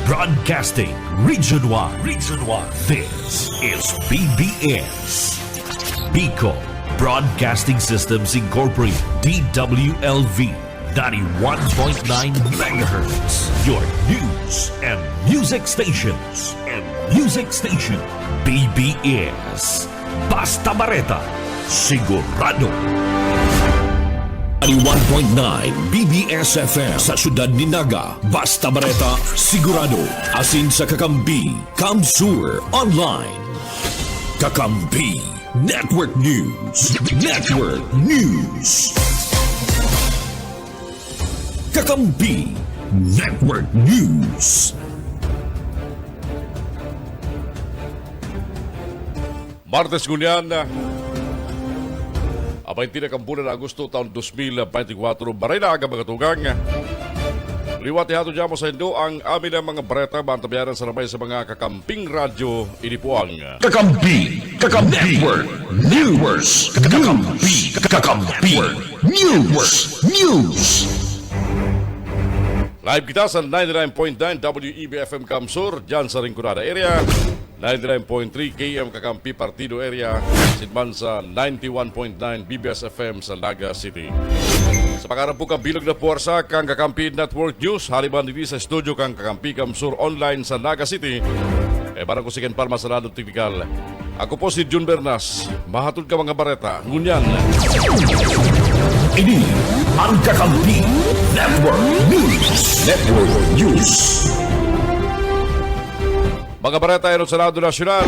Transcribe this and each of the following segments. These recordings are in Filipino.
Broadcasting Region 1. Region 1. This is BBS. Bicol Broadcasting Systems Incorporated. DWLV. 91.9 megahertz. Your news and music stations. BBS. Basta Bareta. Sigurado. 91.9 BBS FM sa syudad ni Naga. Basta Bareta. Sigurado. Asin sa Kakampi. Kamsur Online. Kakampi Network News. Kakampi Network News. Martes ngunyan, 20 kampunan Agosto taon 2024, baray na aga mga tugang. Liwati hato dyan mo sa Indo ang amin ng mga bareta bantabayaran sa ramay sa mga kakamping radyo inipuang. Kakampi Network News. Kakampi News. Live kita sa 99.9 WEBFM Kamsur, dyan sa Rinconada area, 99.3 KM Kakampi Partido area, sidman sa 91.9 BBS FM sa Naga City. Sa pangarap po kabilog na puwersa kang Kakampi Network News, haliban dito sa studio kang Kakampi Kamsur online sa Naga City, parang kusikin palma sa radong teknikal. Ako po si Jun Bernas, mahatod ka mga bareta, ngunyan. Ini ang Kakampi Network News. Mga bareta ay sa Senado Nasyonal.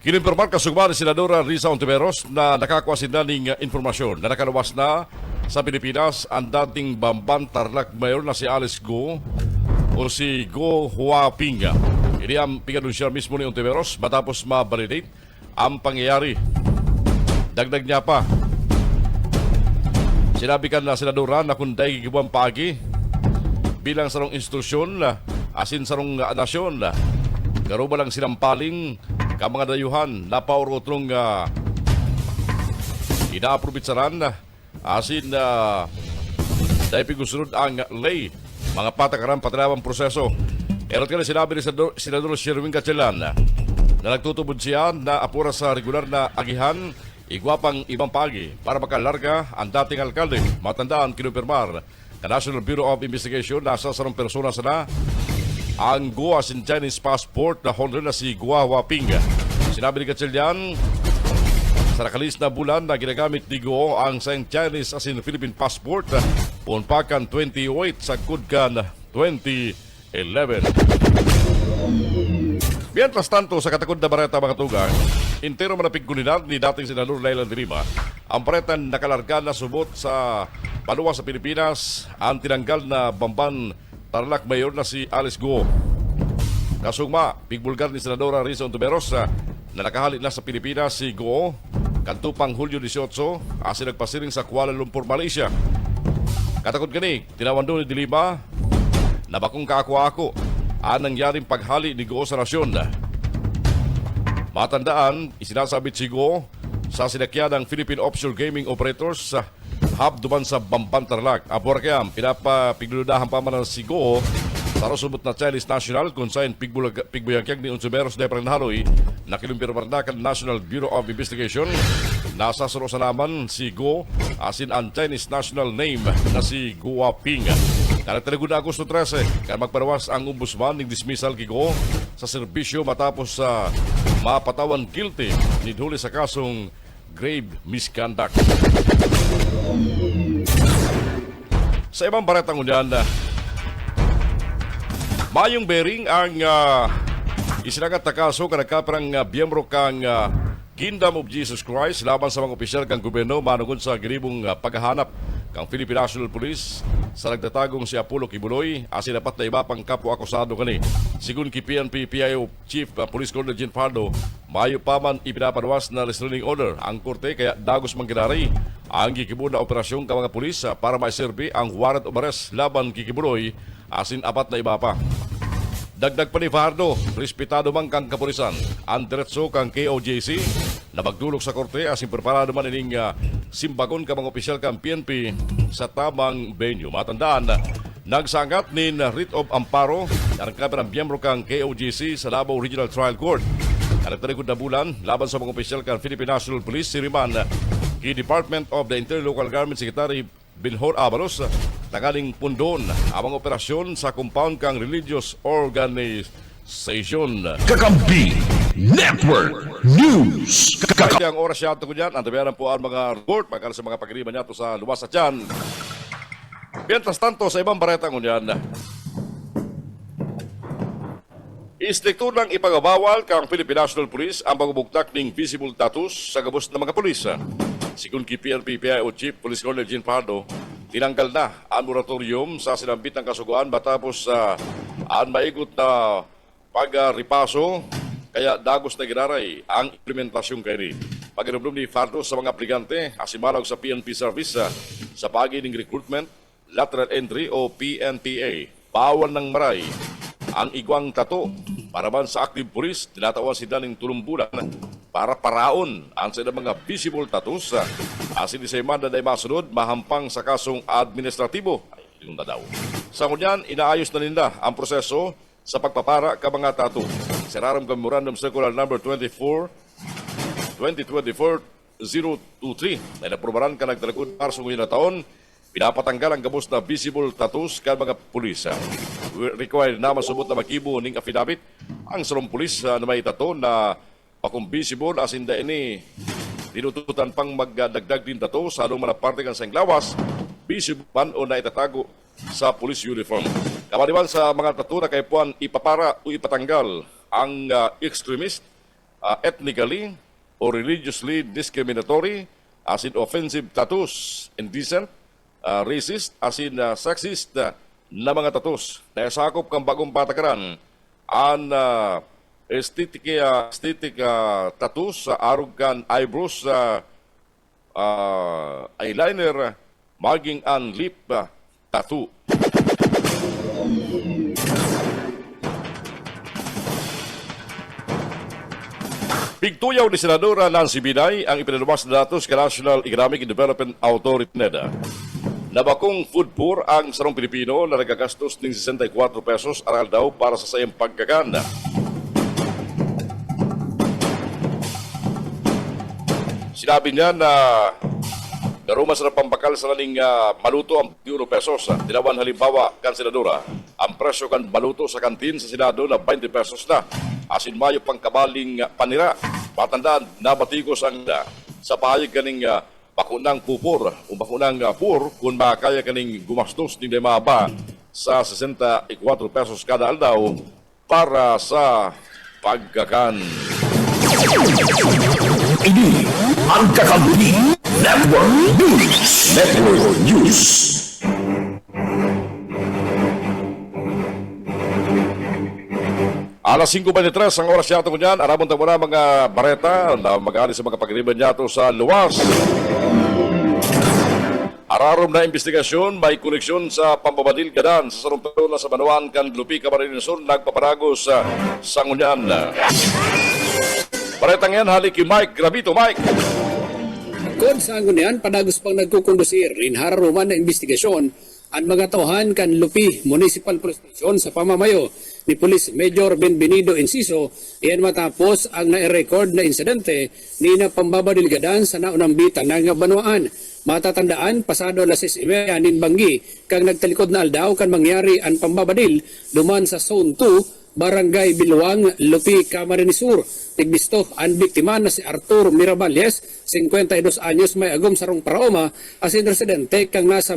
Kinimpirman kasugma ni Senadora Risa Ontiveros na nakakuha sila ng informasyon na nakalawas na sa Pilipinas ang dating Bamban Tarlac Mayor na si Alice Go o si Go Huaping. Ini ang pinganunsya mismo ni Ontiveros matapos ma-validate ang pangyayari. Dagdag niya pa, sinabi kan na Senadora na kung dahil gigibang paagi bilang sarong institusyon asin sarong nasyon garo ba lang sinampaling ka mga dayuhan na paurotrong ina-aprobitsaran asin dahil pigusunod ang lay mga patakaran patinawang proseso. Erot ka na sinabi ni Senador Sherwin Gatchalian na nagtutubod siya na apura sa regular na agihan igwapang ibang pagi para makalarga ang dating alkalde. Matandaan kinumpirmar na National Bureau of Investigation nasa sarong persona sana ang Go asin Chinese passport na holder na si Go Huaping. Sinabi ni Gatchalian sa nakalis na bulan na ginagamit ni Go ang sang Chinese asin Philippine passport punpakan 28 sa Kudkan 2011. Mientras tanto, sa katakod na bareta mga tugang, intero manapig kulinan ni dating Senador Leila de Lima, ang baretan nakalarga na subot sa paluwa sa Pilipinas ang tinanggal na Bamban Tarlac Mayor na si Alice Go. Kasugma, pigbulgar ni Senadora Risa Ontiveros na nakahalik na sa Pilipinas si Go kantupang Hulyo 18 asin nagpasiring sa Kuala Lumpur, Malaysia. Katakod gani, tinawando ni de Lima na bakong kaako-ako ang nangyaring paghali ni Go sa nasyon. Matandaan, isinasabit si Go sa sinakyan ng Philippine Offshore Gaming Operators sa hub duman sa Bamban Tarlac. Apor kaya, pinapapigluludahan pa man si Go sa rusubot na Chinese National kung saan pigbuyakyag ni Ontiveros de Pranhaloy na kilumpirmar na kan National Bureau of Investigation. Nasa suro sa naman si Go asin ang Chinese national name na si Go Huaping. Karatalago na Agosto 13, kaya magparawas ang ombudsman ng dismissal kay Go sa serbisyo matapos sa mapatawan guilty ni huli sa kasong grave misconduct. Sa ibang baretang unyan, mayong bearing ang isinagat na kaso ka nagkaparang biyembro kang Kingdom of Jesus Christ laban sa mga opisyal kang gobyerno manungod sa giribong paghahanap kang Philippine National Police sa nagtatagong si Apollo Kibuloy asin dapat na iba pang kapwa-akusado kani. Sigun ki PNP PIO Chief Police Colonel Jean Pardo, mayo pa man ipinapaluwas na restraining order ang korte kaya dagos mangginari ang gikibuo na operasyon ka mga pulis para maiserbi ang warrant of arrest laban kay Kibuloy asin apat na iba pa. Dagdag pa ni Fardo, respetado man kang kapulisan ang diretso kang KOJC na magdulog sa korte asin preparado man ining simbagon ka mga opisyal kang PNP sa tamang venue. Matandaan, nagsangat ni writ of amparo ang kamerang miyembro kang KOGC sa Davao Regional Trial Court. Nagtalikod na bulan laban sa mga opisyal kang Philippine National Police Siriman kay Department of the Interior Local Government Secretary Binhor Avalos nagaling pundon ang mga operasyon sa compound kang religious organization. Kakampi Network News. Kahit ang oras siya ito ko dyan, antabayanan po ang mga report pagkala sa mga pagkiriban niya ito sa luwas at dyan. Mientras tanto, sa ibang bareta ko dyan, istrikto lang ipagabawal kang Philippine National Police ang pagbubugtak ng visible tattoos sa gabos ng mga pulis. Sigun kay PNP-PIO Chief Police Colonel Jean Pardo, tinanggal na ang moratorium sa sinambit ng kasuguan matapos ang maigot na pag-ripaso kaya dagos na ginaray ang implementasyon kayo. Pag-inublob ni Fardo sa mga aplikante, asimarag sa PNP service sa pagi ng recruitment, lateral entry o PNPA. Bawal ng maray ang igwang tato para man sa active police, tinatawan sila ng tulumbulan para paraon ang sila mga visible tattoos. Asin sa imanda na masunod, mahampang sa kasong administratibo. Ay, yung na daw. Sa ngunyan, inaayos na nila ang proseso sa pagpapara ka mga tattoo. Siraram Memorandum Circular Number 2024-023 na inaprobaran ka nagtalagod Marso ngayon na taon, pinapatanggal ang gabos na visible tattoos ka mga pulis. Required na masubot na makibo ning affidavit ang sarong pulis na may tattoo na akong visible as in the ini tinututan pang magdagdag din tattoo sa anong mga parte kan sa inglawas, visible man o na itatago sa police uniform. Kamaliwan sa mga tattoo na kay puan ipapara o ipatanggal ang extremist, ethnically or religiously discriminatory as in offensive tattoos, indecent, racist, as in sexist na mga tattoos. Naisakop kang bagong patakaran ang aesthetic tattoos sa arog kan eyebrows, eyeliner, maging ang lip tattoo. Pigtuyaw ni Senadora Nancy Binay ang ipinalabas na datos ka National Economic and Development Authority NEDA. Nabakong food poor ang sarong Pilipino na nagagastos ng 64 pesos aral daw para sa sayang pagkakanda. Sinabi niya na daruma sa pambakal sa naling maluto ang 21 pesos. Tinawan halimbawa kan Senadora, ang presyo kan maluto sa kantin sa Senado na 20 pesos na. Asin mayo pang kabaling panira. Patandaan na batikos ang sa pahayag kaning bakunang pupor o bakunang pur kung makaya kaning gumastos ng demaba sa 64 pesos kada aldaw para sa pagkakan. Ini ang Kakampi Network News. Network News. Alas 5:23 ang oras yato ko dyan. Aramon tayo muna mga bareta na mag-alis sa mga pagriban yato sa luwas. Ararom na investigasyon, may koneksyon sa pambabadil gadan sa sarumpero na sa Banuan kan Lupi Camarines nagpaparagos sa Sangunyan. Baretang yan, halik kay Mike Gravito. Mike! Kung saan yan, padagos pang nagkukondusir, inhararuman na investigasyon ang mga tauhan kan Lupi Municipal Police Station sa pamamayo ni Police Major Benvenido Enciso. Iyan matapos ang na-record na insidente ni na pambabadilgadan sa naunang bitang ng Banuan. Matatandaan, pasado alas 6:30 nin Banggi, kang nagtalikod na aldaw kan mangyari ang pambabadil duman sa Zone 2, Barangay Biluang, Lupi, Camarines Sur. Tigbisto ang biktima na si Arturo Miraballes, 52 anyos, may agom sarong Paraoma, asin residente kang nasa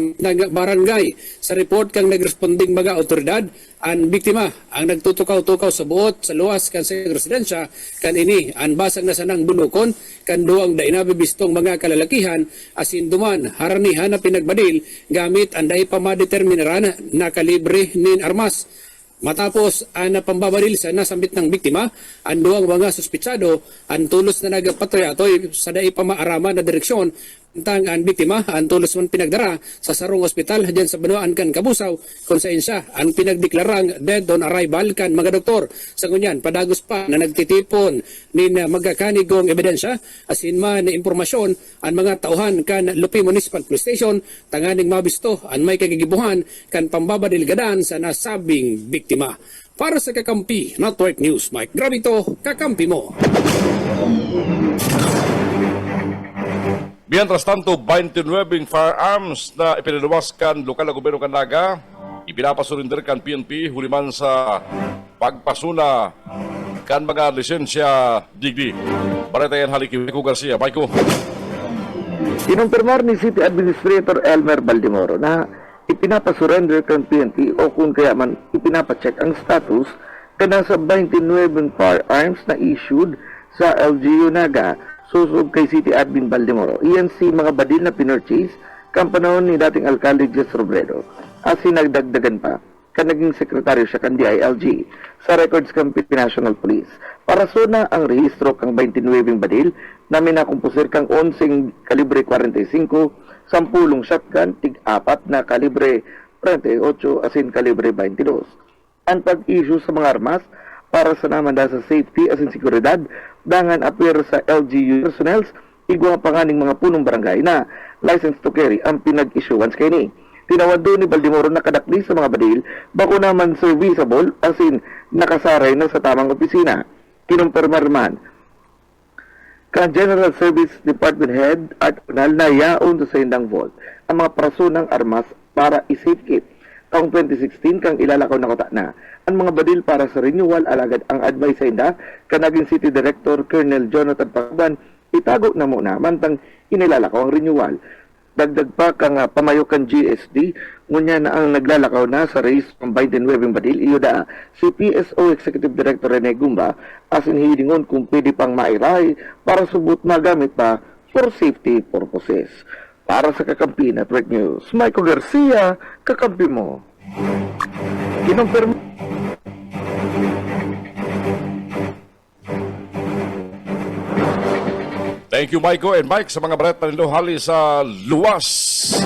barangay. Sa report kang nagresponding mga otoridad, ang biktima ang nagtutukaw-tukaw sa buot sa luwas kan sa residensya, kan ini ang basag na sanang bunukon, kan duang dainabibistong mga kalalakihan, asin duman haranihan na pinagbadil gamit ang dai pamadeterminaran na kalibre nin armas. Matapos ang pambabaril sa nasambit ng biktima, ang duwang mga suspitsado ang tulos na nagpatoy-atoy sa dai pamaarama na direksyon Tang ang biktima ang tulos man pinagdara sa sarong ospital diyan sa Banuan kan Kabusaw kung saan siya ang pinagdeklarang dead on arrival kan mga doktor. Sa ngunyan padagos pa na nagtitipon ni magkakanigong ebidensya asin man na impormasyon ang mga tauhan kan Lupi Municipal Police Station tanganing mabisto ang may kagigibuhan kan pambabadilgadan sa nasabing biktima. Para sa Kakampi Network News, Mike Gravito, Kakampi mo. Mientras tanto, 29 firearms na ipinilawaskan lokal na gobyerno kan Naga, ipinapasurindir kan PNP huliman sa pagpasuna kan mga lisensya digdi. Baretayan haliki Michael Garcia. Michael. Kinumpirmar ni City Administrator Elmer Baldimoro na ipinapasurrender kan PNP o kung kaya man ipinapacheck ang status kana sa 29 firearms na issued sa LGU Naga susog kay City Admin Baldimoro. Iyan si mga badil na pinurchase kan panahon ni dating Alcalde Jess Robredo at sinagdagdagan pa kan naging sekretaryo siya kan DILG sa records kan National Police. Para suna ang rehistro kang 29 badil na minakumpusir kang 11 kalibre 45, 10 shotgun, tig-4 na kalibre 38 asin kalibre 22. Ang pag-issue sa mga armas para sa namanda sa safety asin seguridad dangan appear sa LGU personnels igwa panganing mga punong barangay na license to carry ang pinag-issuance kay ni. Tinawad doon ni Baldimoro na kadakli sa mga badil bako naman serviceable asin nakasaray na sa tamang opisina. Kinumpirmar man kan General Service Department Head at Unal na yaon sa indang vault ang mga prasunang armas para i-safekeep. Taong 2016 kang ilalakaw na kota na ang mga badil para sa renewal alagad ang advice sa inda kanaging City Director Colonel Jonathan Pagban itago na muna mantang inilalakaw ang renewal. Dagdag pa kang pamayokan GSD ngunya na ang naglalakaw na sa race ng 29 badil iyo da si PSO Executive Director Rene Gumba asin hilingon kung pwede pang mairay para subot magamit pa for safety purposes. Para sa Kakampi Network News, Michael Garcia, Kakampi mo. Kinumpirma. Thank you, Michael and Mike, sa mga bareta nilo hali sa luwas.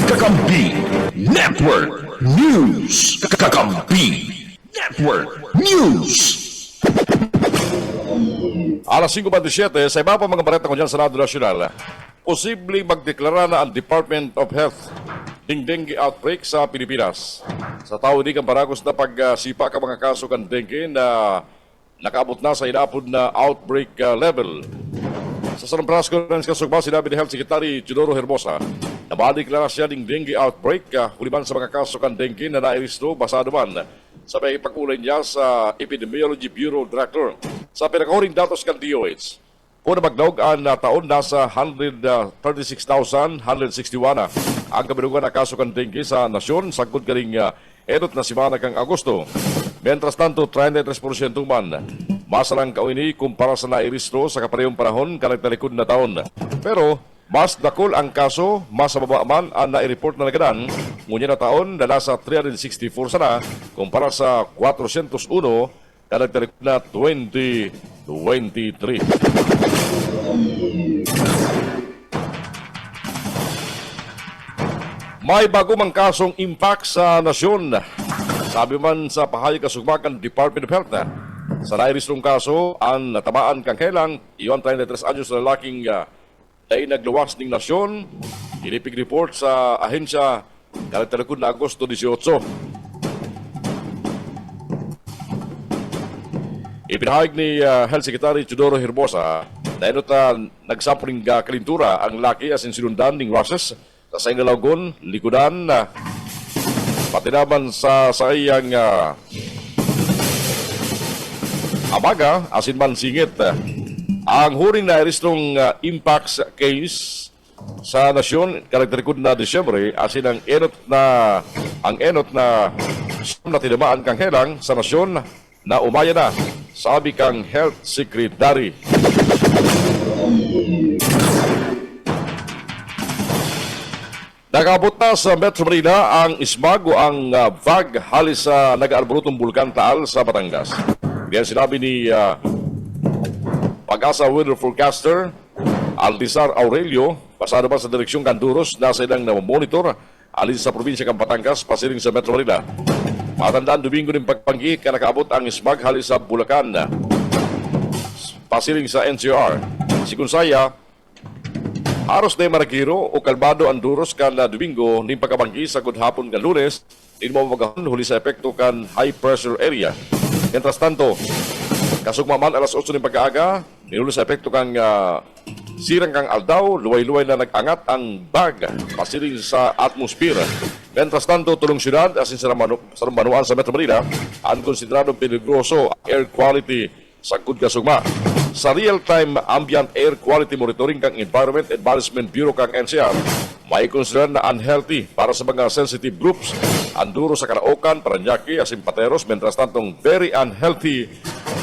Kakampi Network News. Kakampi Network News. Alas 5:27, sa iba pa mga bareta ko dyan sa Radyo Nacional, posibleng magdeklara na ang Department of Health ng dengue outbreak sa Pilipinas. Sa tao di kang paragos na pagsipa ka mga kaso kan dengue na nakaabot na sa inapod na outbreak level. Sa San Press Conference kasugba, sinabi ni Health Secretary Teodoro Hermosa na madeklara siya ng dengue outbreak huliman sa mga kaso kan dengue na nairistro basado man sa may pag-ulay niya sa Epidemiology Bureau Director. Sa pinakahuring datos kan DOH, kung magdaog ang taon nasa 136,161 na ang kabilugan na kaso kan dengue sa nasyon sagkod kaling edot na simana kang Agosto. Mientras tanto, 33% man masalang kauni kumpara sa nairistro sa kaparehong panahon kanagtalikod na taon. Pero mas dakol ang kaso, mas mababa man ang naireport na nagadan, ngunyan na taon na nasa 364 sana kumpara sa 401 kanagtalikod na 2023. May bago mang kasong impact sa nasyon. Sabi man sa pahayag kasugbakan Department of Health sa nairestrong kaso, ang natamaan kang kailang, iyon 33 anyos na lalaking ay nagluwas ng nasyon, inipig report sa ahensya kanagtalikod na Agosto 18. Ipinahayag ni Health Secretary Teodoro Hermosa na ito nagsampling kalintura ang laki asin sinundan ng rushes sa Saingalaugon, likudan, pati naman sa iyang amaga, asin man singit. Ang huring na aristrong impacts case sa nasyon, karakterikod na Disyembre, asin ang enot na tinamaan kang helang sa nasyon na umaya na, sabi kang Health Secretary. Nakabot na sa Metro Manila ang ismag o ang VAG halis sa nag-alborotong bulkan Taal sa Batangas. Yan sinabi ni Pag-asa weather forecaster Aldizar Aurelio, pasado pa sa direksyong Canduros, nasa ilang monitor alis sa probinsya ng Batangas, pasiring sa Metro Manila. Matandaan Domingo ng pagpanggi, kanakaabot ang smog halis sa Bulacan, pasiring sa NCR. Si Kunsaya, aros na Maragiro o Kalbado Anduros kan Domingo ning pagkabanggi sa hapon kan Lunes, din mo magahon huli sa epekto kan high pressure area. Mientras tanto, kasugmaman alas 8 ng pagkaaga, ninulo sa epekto kang sirang kang aldaw, luway-luway na nag-angat ang bag, pasiling sa atmosphere. Mientras tanto, tulong syudad, asin sa Manuan sa Metro Manila, ang konsideradong peligroso air quality sa kasugma. Sa real-time ambient air quality monitoring kang Environment and Management Bureau kang NCR, may consider na unhealthy para sa mga sensitive groups, Anduro sa Caloocan, Paranaque, Asimpateros, mientras tantong very unhealthy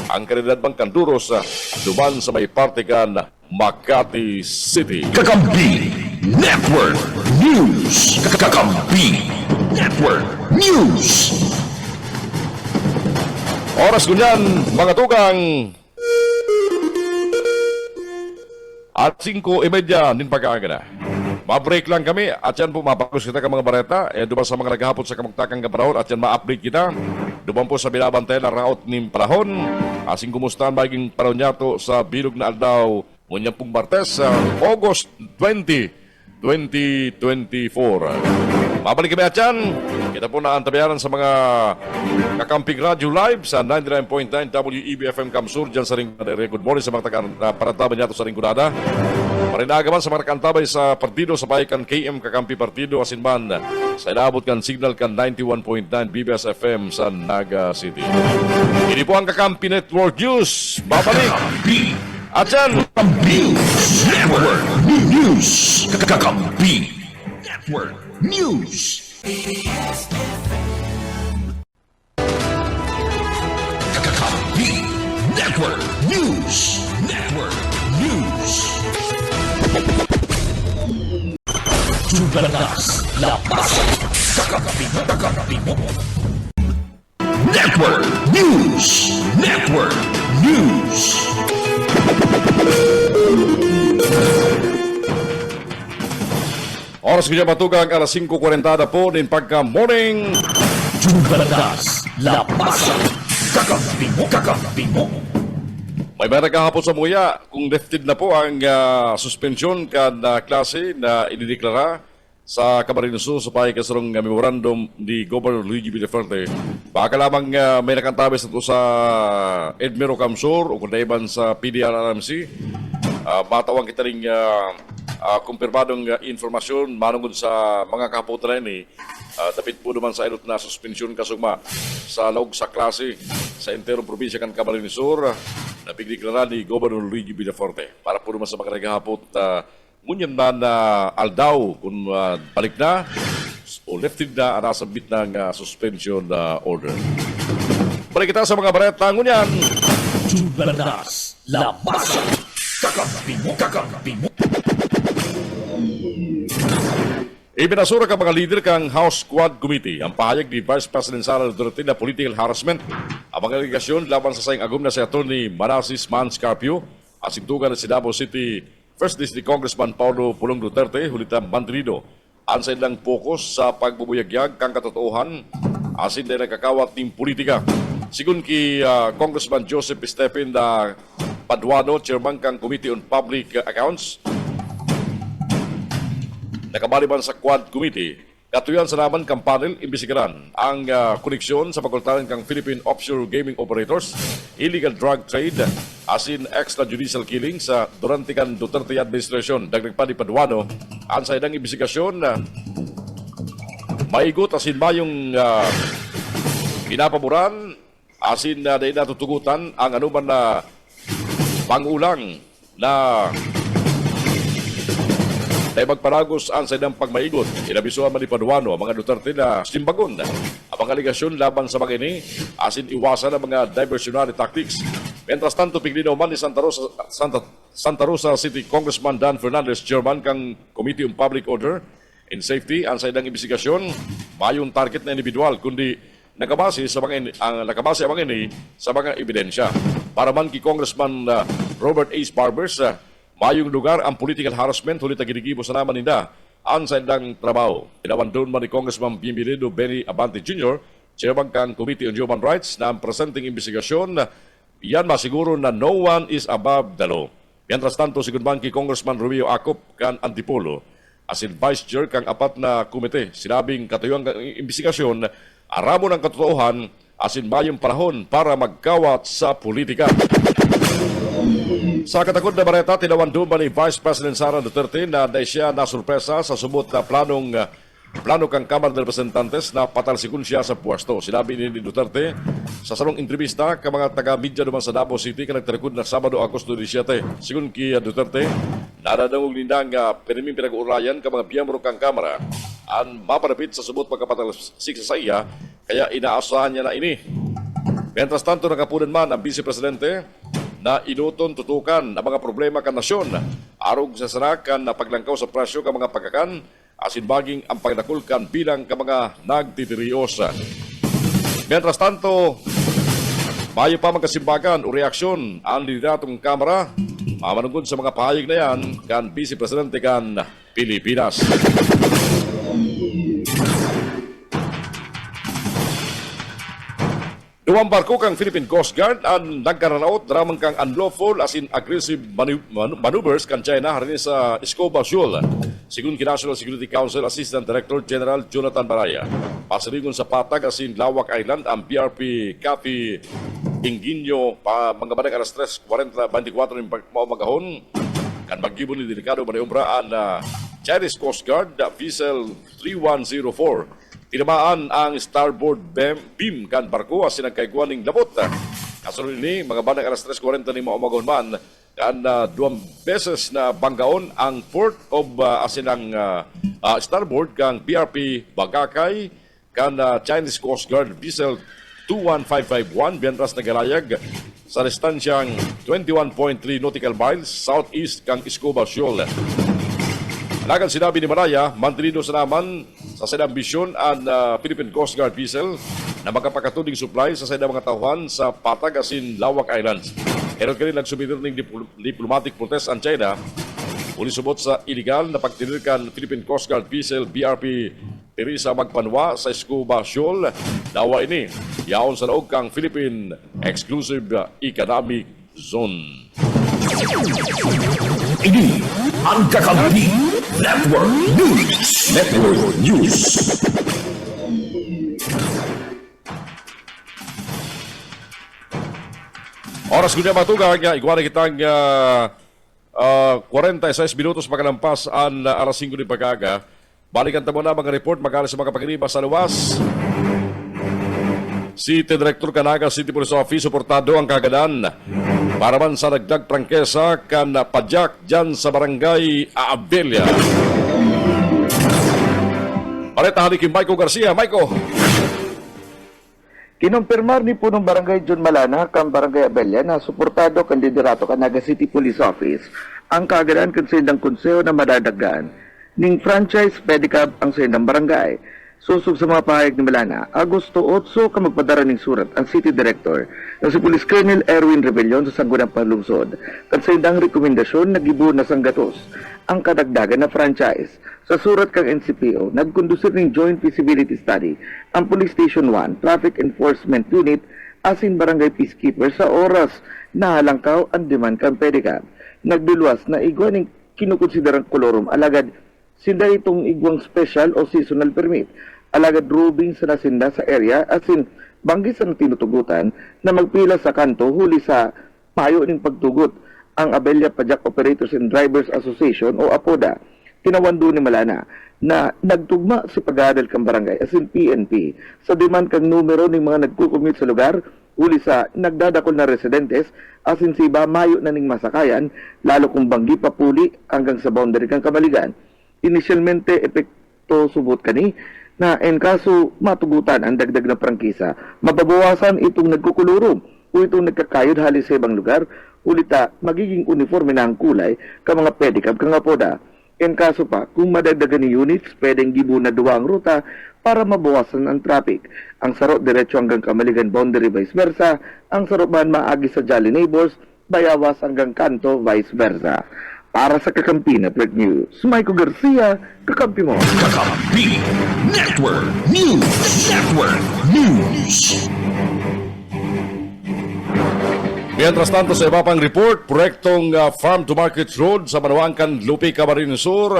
ang kanilad bang Canduros duman sa may parte kan Makati City. Kakampi Network News. Kakampi Network News. Oras kunyan, mga tugang at 5:30 din pagkaaga na. Ma-break lang kami at yan po mapagos kita ka mga bareta. Duman sa mga naghahapon sa kamagtakang kapanahon at yan ma-update kita. Duman po sa binabantay na raot ng panahon. Asing kumustahan maging panahon niya to sa bilog na aldaw. Ngunyang pong Martes, August 20, 2024. Mabalik kami at yan. Kita po na antabayaran sa mga Kakamping Radio Live sa 99.9 WEBFM Kamsur dyan sa Ringkunada. Good morning sa mga taga-parantabay niya sa Ringkunada. Marinagaman sa mga kantabay sa partido sa bahikan KM Kakampi Partido asinman sa inaabot kan signal kan 91.9 BBS FM sa Naga City. Ini po ang Kakampi Network News. Babalik! Kakampi At yan! Network News. Kakampi Network News. Kakampi Network News. Network News. Jugalas Lapas. Kakampi mo. Network News. Network News. Oras ko niya matugang alas 5:40 na po din pagka-morning. Jugalas Lapas. Kakampi mo. May mga nagkahapon sa muya kung lifted na po ang suspension kada klase na idideklara sa Camarines Sur sa pahikasarong memorandum ni Governor Luigi Villafuerte. Baka lamang may nakantabes na ito sa Edmero Camsur o kundaiban sa PDRRMC. Matawang kita rin kumpirmadong informasyon manungod sa mga kahapotan na ini. Dapat po naman sa ilot na suspensyon kasugma sa loob sa klase sa enterong probinsya kan Camarines Sur na pigdeklara ni Governor Luigi Villafuerte. Para po naman sa mga nagahapot ngunyan na aldaw kung balik na o lifted na ang nasa bit ng suspension order. Balik kita sa mga bareta ngunyan. Jugalas Lapas. Kakampi mo. Ibinasura ka mga leader kang House Squad Committee ang pahayag ni Vice President Sara Duterte na political harassment ang mga aligasyon laban sa sayang agum na si Atty. Manasis Manscarpio asintugan na si Davao City First District Congressman Paulo Pulong Duterte hulitan Mantinido. Ansa lang focus sa pagbubuyagyag kang katotohan asin na nakakawat ng politika. Sigun ki Congressman Joseph Stephen Paduano, Chairman kang Committee on Public Accounts, nakabaliban sa Quad Committee, katuyan sa naman kang panel, imbisigaran ang koneksyon sa pagkultaran kang Philippine Offshore Gaming Operators, illegal drug trade, asin extrajudicial killing sa durante kan Duterte administration. Dagdag pa ni Paduano, ang sa idang imbisigasyon, maigot asin mayong pinapaboran, asin na dahil natutugutan ang anuman na pangulang na tayo magparagos ang sa idang pagmaigot. Inabisuhan man ni Paduano ang mga Duterte na simbagon ang mga aligasyon laban sa mga ini asin iwasan ang mga diversionary tactics. Mientras tanto, piglinaw man ni Santa Rosa City Congressman Dan Fernandez, Chairman kang Committee on Public Order and Safety, ang sa idang investigasyon, mayong target na individual, kundi nakabase ang mga ini sa mga ebidensya. Para man ki Congressman Robert Ace Barbers, mayong lugar ang political harassment hulit na ginigibo sa naman nila ang sa ilang trabaho. Inawan doon man ni Congressman Bienvenido Benny Abante Jr., chairman kang Committee on Human Rights na ang presenting investigasyon, yan masiguro na no one is above the law. Mientras tanto, sigun man kay Congressman Romeo Acop kan Antipolo, asin Vice Chair kang apat na komite, sinabing katuyang investigasyon, aramo ng katotohan, asin mayong panahon para magkawat sa politika. Sa katakot na bareta, tinawan doon ba ni Vice President Sara Duterte na siya nasurpresa sa subot na plano kang Kamara de Representantes na patalsikun siya sa puesto. Sinabi ni Duterte sa salong entrevista ka mga taga-media naman sa Davao City ka nagtalikod na Sabado, Agosto 17. Sigun kay Duterte, nadadangog nindang piniming pinag-uurayan ka mga biyembro kang Kamara ang maparapit sa subot pagkapatalsik sa iya, kaya inaasahan niya na ini. Mientras tanto, nakapunan man ang Vice Presidente na inuton tutukan ang mga problema kan nasyon, arog sa sarakan na paglangkaw sa presyo ka mga pagkakan, asin baging ang pagdakulkan bilang ka mga nagtitiriosa. Mientras tanto, mayo pa magkasimbagan o reaksyon ang lideratong Kamara, mamanungkod sa mga pahayag na yan kan Vice Presidente kan Pilipinas. Duwang barko kang Philippine Coast Guard ang nagkaranaot dramang kang unlawful as in aggressive maneuvers kan China harin sa Escobar Shoal. Sigun ki National Security Council Assistant Director General Jonathan Baraya, pasirigon sa Patag as in Lawak Island ang PRP Cathy Ingenio pa mga badang alas 3:40-24 ng maumagahon kan magibon ni delikado maniobra ang Chinese Coast Guard vessel 3104. Tinamaan ang starboard beam kan barko as nagkaiguan ng labot. Kasunod ni mga bandang alas 3:40 ni maumagahon man kan 2 beses na banggaon ang port of asinang starboard kang PRP Bagakay kan Chinese Coast Guard vessel 21551 bientras nagalayag sa distansyang 21.3 nautical miles southeast kang Escobar Shoal. Alagan sinabi ni Maraya, mantinido sa naman sa sa ambisyon ang Philippine Coast Guard vessel na magkapakatuding supply sa sada mga tauhan sa Patag asin Lawak Islands. Erot ka rin nagsumitir ng diplomatic protest ang China uli subot sa illegal na pagtinirkan Philippine Coast Guard vessel BRP Teresa Magpanwa sa Escobar Shoal. Dawa ini, yaon sa laog kang Philippine Exclusive Economic Zone. Ini ang Kakampi Network News. Network News. Oras ko niya matugang, iguana kitang 46 minutos pagkalampas ang alas 5 ni pagkaga. Balikan tamo na mga report magaling sa mga pagkiniba sa luwas. City Director Canaga City Police Office suportado ang kagadan para man sa dagdag prangkesa kan padyak dyan sa barangay Aabelia. Balita hali kay Maiko Garcia. Maiko. Kinumpirmar ni punong barangay John Malana kang barangay Abelia na suportado kan liderato Canaga City Police Office ang kagadan kan sindang konseho na madadagan ning franchise pedicab ang sindang barangay. Susog sa mga pahayag ni Malana, Agosto 8 ka magpadara ning surat ang City Director na si Police Colonel Erwin Rebellion sa Sangguniang Panlungsod kan sa indang rekomendasyon nagibo na sanggatos ang kadagdagan na franchise. Sa surat kang NCPO, nagkondusir ning joint feasibility study ang Police Station 1 Traffic Enforcement Unit asin Barangay Peacekeeper sa oras na halangkaw ang demand kang pedicab. Nagduluas na igwa ning kinukonsiderang kolorum alagad sinda itong igwang special o seasonal permit. Alagad rubing sa nasinda sa area asin banggis ang tinutugutan na magpila sa kanto huli sa payo ning pagtugot ang Abelia Pajak Operators and Drivers Association o APODA. Tinawando ni Malana na nagtugma si pag-aadal kang barangay asin PNP sa demand kang numero ng mga nagkukumute sa lugar huli sa nagdadakol na residentes asin si iba mayo na ning masakayan lalo kung banggi papuli hanggang sa boundary kang Kamaligan. Initialmente epekto subot kani na en kaso matugutan ang dagdag na prangkisa, mababawasan itong nagkukuluro o itong nagkakayod halis sa ibang lugar, ulita magiging uniforme na ang kulay ka mga pedicab kang apoda. En kaso pa, kung madagdagan ni units, pwedeng gibo na duwa ang ruta para mabawasan ang traffic. Ang sarot diretso hanggang Kamaligan boundary vice versa, ang sarot man maagi sa Jolly Neighbors, bayawas hanggang Kanto vice versa. Para sa Kakampi Network News, Michael Garcia, kakampi mo. Kakampi Network News. Network News. Mientras tanto, sa iba pang report, proyektong Farm to Market Road sa Manawankan, Lupi, Camarines Sur,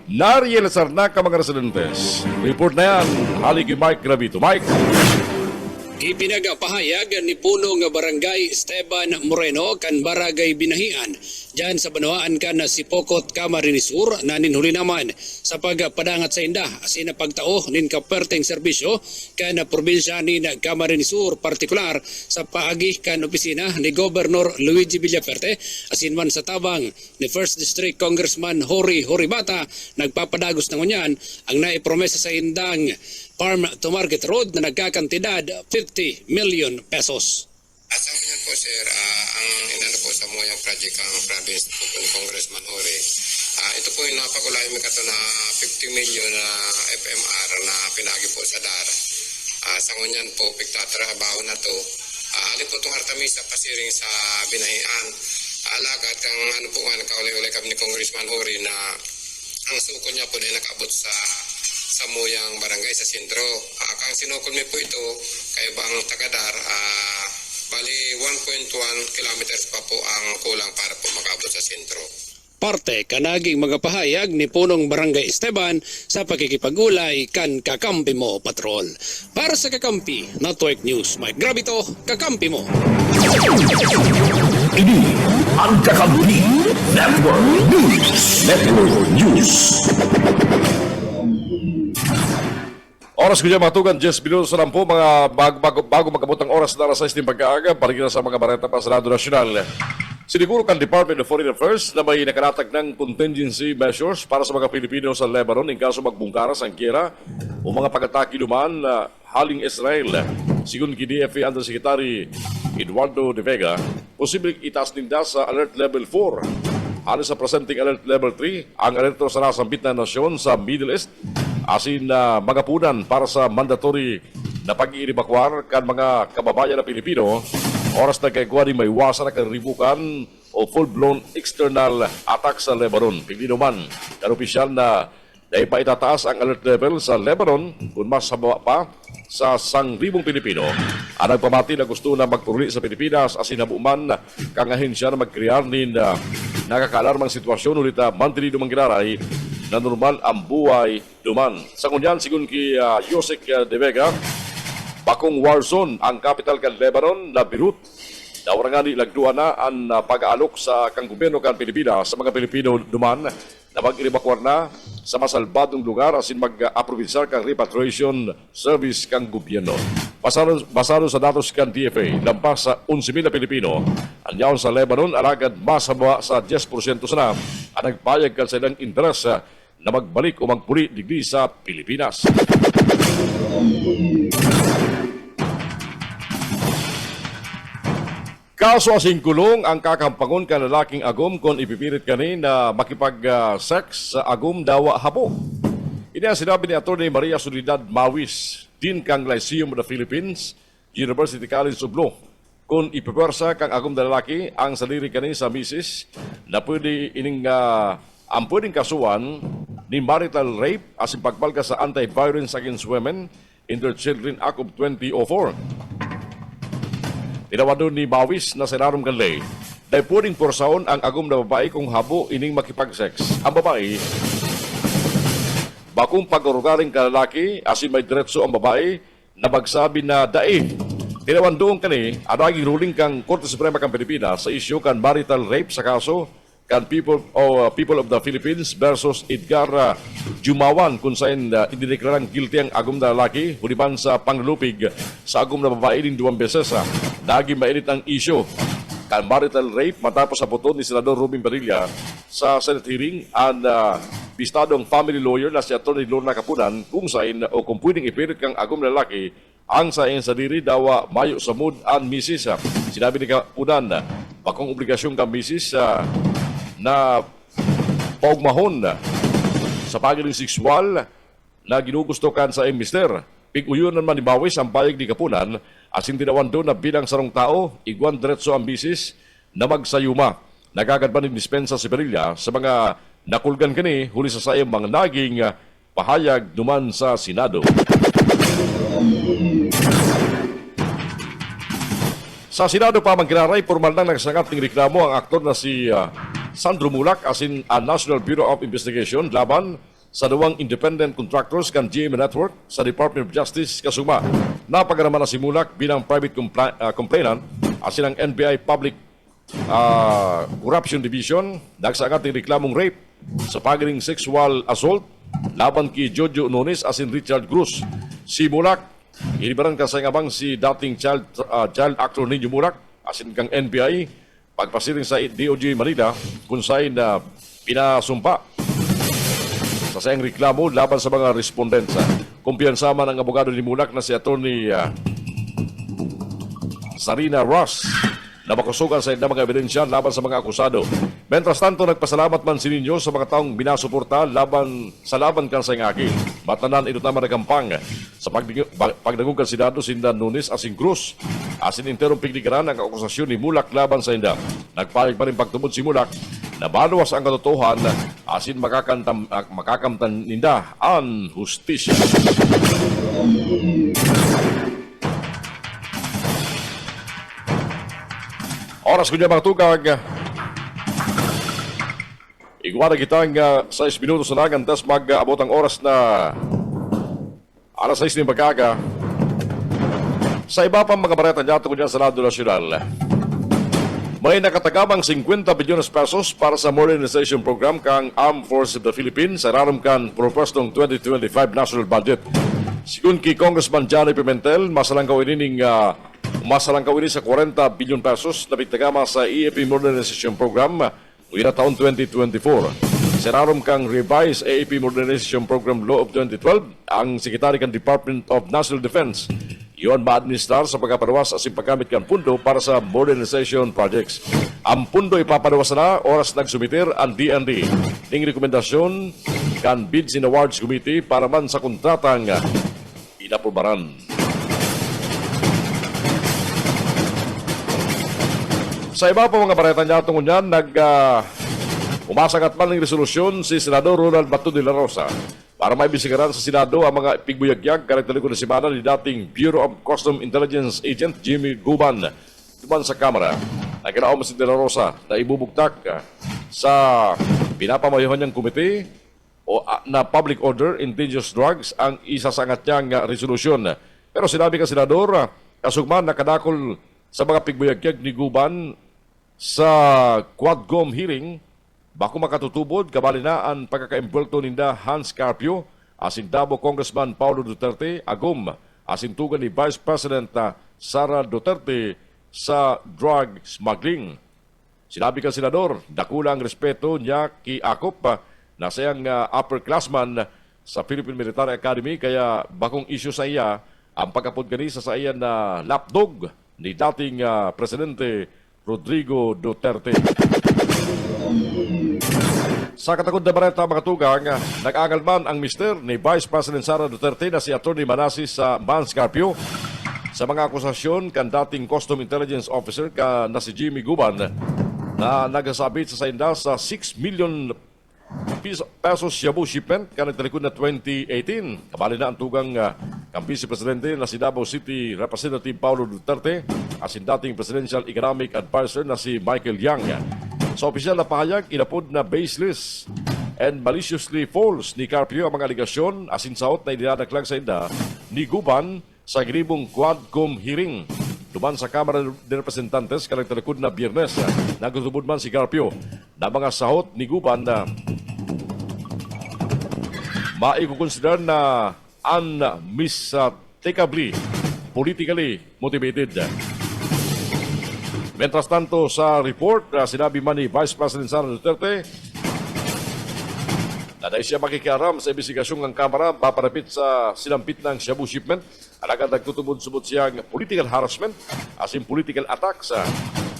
nariyelasar na ka mga residentes. Report na yan, hali kay Mike Gravito. Mike? Ipinagapahayag ni Puno nga Barangay Esteban Moreno kan Barangay Binahian diyan sa Banawaan kan si Pokot Camarines Sur nanin huli naman sa pagpadangat sa inda asin pagtao nin kaperteng serbisyo kan probinsya ni Camarines Sur partikular sa paagi kan opisina ni Gobernador Luigi Villaferte asin man sa tabang ni First District Congressman Hori Horibata nagpapadagos ng unyan ang naipromesa sa indang Farm to Market Road na nagkakantidad 50 million pesos. Sa ngayon po sir, ang inano po sa Moyang Project ang province po ni Congressman Hori. Ito po yung napakulay may kato na 50 million na FMR na pinagi po sa DAR. Sa ngayon po, pigtatrabaho na to. Alin po itong Artemisa pasiring sa Binahian. Alagat ang ano po nga nakaulay-ulay kami ni Congressman Hori na ang suko niya po na nakabot sa Moyang Barangay sa sentro. Kang sinukol mi po ito kay bang tagadar, bali 1.1 kilometers pa po ang kulang para po makabot sa sentro. Parte kanaging magapahayag ni Punong Barangay Esteban sa pakikipagulay kan Kakampi Mo Patrol. Para sa Kakampi Network News, Mike Gravito, Kakampi Mo. Ini ang Kakampi Network News. Network News. Oras ko dyan matugan, 10 minutos na lang po, mga bago magkabot ang oras na alas 6 ng pagkaaga, parigin na sa mga bareta pa sa Lado Nasyonal. Siniguro kan Department of Foreign Affairs na may nakalatag ng contingency measures para sa mga Pilipino sa Lebanon in kaso magbungkaras ang kira o mga pag-atake duman na haling Israel. Sigun ki DFA Undersecretary Eduardo De Vega, posibleng itaas ninda sa Alert Level 4. Halos sa presenting Alert Level 3, ang alerto sa nasambit na nasyon sa Middle East asin na magapunan para sa mandatory na pag-iibakwar kan mga kababayan na Pilipino oras na kaigwa ni may iwasan na karibukan o full-blown external attack sa Lebanon. Pilipino man, kan opisyal na ipaitataas ang alert level sa Lebanon kung mas sababa pa sa 1,000 Pilipino. Ang nagpamati na gusto na magturuli sa Pilipinas asin nabuman kang ahensya na magkrear nin nakakaalarmang sitwasyon ulit na mantinido mang ginaray na normal ang buhay duman. Sa kunyan, sigun ki Yosek De Vega, bakong war zone ang capital kan Lebanon na Beirut. Nawarangan ni lagduan na ang pag-aalok sa kang gobyerno kan Pilipinas sa mga Pilipino duman na mag-iribakwar na sa masalbadong lugar asin mag-aprobinsar kang repatriation service kang gobyerno. Basado sa datos kan DFA, lampas sa 11,000 na Pilipino, anyaon sa Lebanon, aragad masaba sa 10% sana ang nagpayag kan sa ilang interes na magbalik o magpuli digdi sa Pilipinas. Kaso asing kulong ang kakampangon ka lalaking agom kung ipipilit kani na makipag-sex sa agom dawa habo. Ini ang sinabi ni Atty. Maria Soledad Mawis, Dean kang Lyceum of the Philippines, University College of Law. Kung ipipersa kang agom na lalaki ang saliri kani sa misis na pwede ining ang pwedeng kasuhan ni marital rape as pagbalga sa Anti-Violence Against Women in Their Children Act of 2004. Tinawado ni Mawis na senarong kanlay na pwedeng porsaon ang agom na babae kung habo ining makipag-sex. Ang babae, bakong pag-urugaring kalalaki asin may diretso ang babae na magsabi na daig. Tinawandoong kani, ano ang ruling kang Korte Suprema kang Pilipinas sa isyu kan marital rape sa kaso kan People of the Philippines versus Edgar Jumawan kung saan idineklarang guilty ang agom na lalaki huliban sa panglupig sa agom na babae din 2 beses. Naging mainit ang isyu kan marital rape matapos sa puton ni Senador Robin Padilla sa Senate hearing ang bistadong family lawyer na si Atty. Lorna Kapunan kung saan o kung pwedeng ipilit kang agom na lalaki ang sa iyang sadiri dawa mayo sa mood ang misis. Sinabi ni Kapunan, bakong obligasyon kang misis na paugmahon sa pagiling sexual na ginugustukan sa iyong mister. Pig-uyon naman ni Mawis ang payag ni Kapunan asin tinawan doon na bilang sarong tao, iguan diretso ang bisis na magsayuma. nagagad pa ng dispensa si Padilla sa mga nakulgan kani huli sa sayang mga naging pahayag duman sa Senado. Sa Senado pa man kinaray, formal nang nagsangat ng reklamo ang aktor na si Sandro Mulak asin ang National Bureau of Investigation laban sa duwang independent contractors kan GM Network sa Department of Justice kasuma. Napagaraman na si Mulak bilang private complainant asin ang NBI Public Corruption Division nagsangat ng reklamong rape sa pagaling sexual assault laban kay Jojo Nunes asin Richard Cruz. Si Mulak inibaran ka sa ngabang si dating child actor Ninyo Mulak asin kang NBI pagpasiring sa DOJ Manila kung saan na pinasumpa sa sayang reklamo laban sa mga respondents. Kumpiyansa man ang abogado ni Mulak na si Attorney Sarina Ross na makusugan sa mga ebidensya laban sa mga akusado. Mentras tanto, nagpasalamat man si Ninyo sa mga taong binasuporta laban kan sa ngaki. Matanan ito naman nagampang sa pagdagong kansidado sinda Nunes asin Cruz. Asin interong pigdigaran ang akusasyon ni Mulak laban sa inda. Nagpalig pa rin pagtumod si Mulak na baluwas ang katotohan asin makakamtan ninda ang hustisya. Oras ko niya mga tugag. Iguana kitang 6 minutos na lang antas mag-abot ang oras na alas 6 ng pagkaga. Sa iba pang mga bareta niya ko niya sa Radyo Nacional. May nakatagamang 50 bilyones pesos para sa modernization program kang Armed Forces of the Philippines sa raramkan propostong 2025 national budget. Sigun kay Congressman Johnny Pimentel, masalangkaw ini sa 40 bilyon pesos na bitagama sa EAP Modernization Program uwi taon 2024. Serarom kang revised EAP Modernization Program Law of 2012 ang Secretary kan Department of National Defense. Iyon ma-administrar sa pagkaparuwas at paggamit kan pundo para sa modernization projects. Ang pundo ipapadawas na oras nagsumitir ang DND ng rekomendasyon kan Bids and Awards Committee para man sa kontratang inaprobaran. Sa iba pa mga bareta niya tungkol niyan, umasagat man ng resolusyon si Senador Ronald Bato de la Rosa para maibisigaran sa Senado ang mga pigbuyagyag karakteriko na simana ni dating Bureau of Custom Intelligence Agent Jimmy Guban tuman sa Kamara. Nagkanaon si de la Rosa na ibubugtak sa pinapamayahan niyang komite na Public Order Indigenous Drugs ang isasangat niyang resolusyon. Pero sinabi ka Senador, kasugman nakadakol sa mga pigbuyagyag ni Guban sa Quadcom hearing, bako makatutubod kabali na ang pagkakaimbulto ninda Hans Carpio, asin Davao Congressman Paulo Duterte, agum asin tugan ni Vice President Sara Duterte sa drug smuggling. Sinabi ka Senador, dakulang respeto niya kay Akop na sayang upperclassman sa Philippine Military Academy kaya bakong issue sa iya ang pagkapod gani sa iya na lapdog ni dating Presidente Rodrigo Duterte. Sa katagod na bareta mga tugang, nag-angal man ang mister ni Vice President Sara Duterte na si Atty. Manasis Vance Carpio sa mga akusasyon kan dating Custom Intelligence Officer na si Jimmy Guban na nagsabit sa sainda sa 6 million pesos shabu shipment ka nagtalikod na 2018. Kabali na ang tugang ang Vice Presidente na si Davao City Representative Paulo Duterte asin dating Presidential Economic Advisor na si Michael Yang. Sa opisyal na pahayag, inapod na baseless and maliciously false ni Carpio ang mga aligasyon asin saot na idinadaklang sa inda ni Guban sa ginibong Quadcom hearing. Duman sa Kamara de Representantes ka nagtalikod na Biyernes, nagtutubod man si Carpio na mga sahot ni Guban na maikukonsider na unmistakably politically motivated. Mentras tanto sa report, sinabi man ni Vice President Sara Duterte na dahil siya makikiaram sa investigasyon ng Kamara paparapit sa sinampit ng shabu shipment, alagad nagtutubod-subod siyang political harassment asin political attacks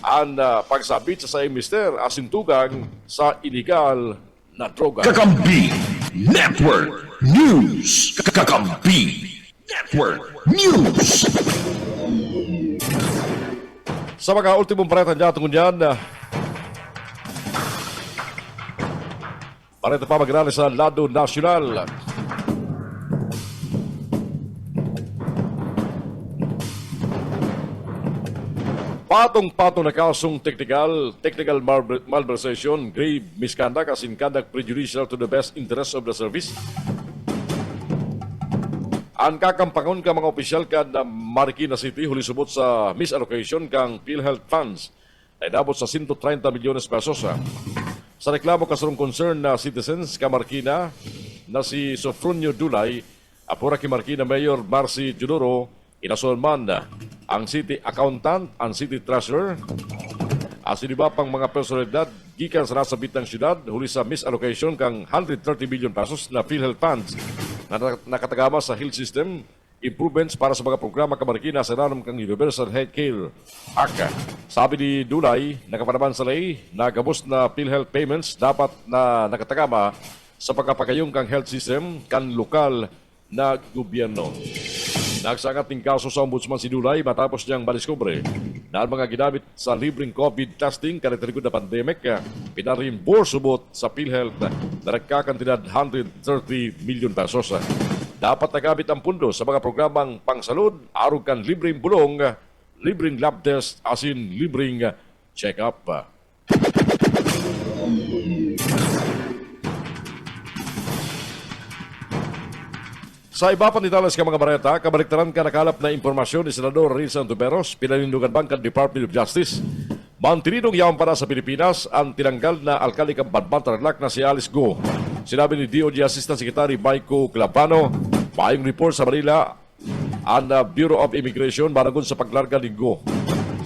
ang pagsabit sa sayang mister asin tugang sa illegal na droga. Kakampi Network News. Kakampi Network News. Sa mga ultimong pareta niya tungkol yan, Para ito pa mag sa Lado Nacional. Patong-patong na kasong technical malversation, grave misconduct as in conduct prejudicial to the best interest of the service. Ang kakampangon ka mga opisyal ka na Marikina City huli subot sa misallocation kang PhilHealth funds na inabot sa 130 milyones pesos. Sa reklamo kasarong concern na citizens ka Marikina na si Sofronio Dulay, apura ki Marikina Mayor Marcy Junoro, inason man ang city accountant, ang city treasurer, as iba pang mga personalidad gikan sa nasabit ng syudad huli sa misallocation kang 130 billion pesos na PhilHealth funds na nakatagama sa health system improvements para sa mga programa ka Marikina sa ranam kang Universal Healthcare Act. Sabi ni Dulay, nakapanaman sa lay na gabos na PhilHealth payments dapat na nakatagama sa pagkapagayong kang health system kan lokal na gobyerno. Nagsangat ng kaso sa ombudsman si Dulay matapos niyang madiskubre na ang mga ginamit sa libreng COVID testing karakterikod na pandemic pinareimburse subot sa PhilHealth na nagkakantidad 130 milyon pesos. Dapat nagamit ang pundo sa mga programang pangsalud, arog kan libreng bulong, libreng lab test, asin libreng check-up. Sa iba pa nitalas ka mga bareta, kabaliktaran ka nakalap na impormasyon ni Senador Rizal Tuberos, pinanindugan bangkan Department of Justice. Mantininong yaman para sa Pilipinas ang tinanggal na alkali kang Banban Tarlac na si Alice Go. Sinabi ni DOJ Assistant Secretary Maiko Clapano, mayong report sa Manila ang Bureau of Immigration managon sa paglarga ni Go.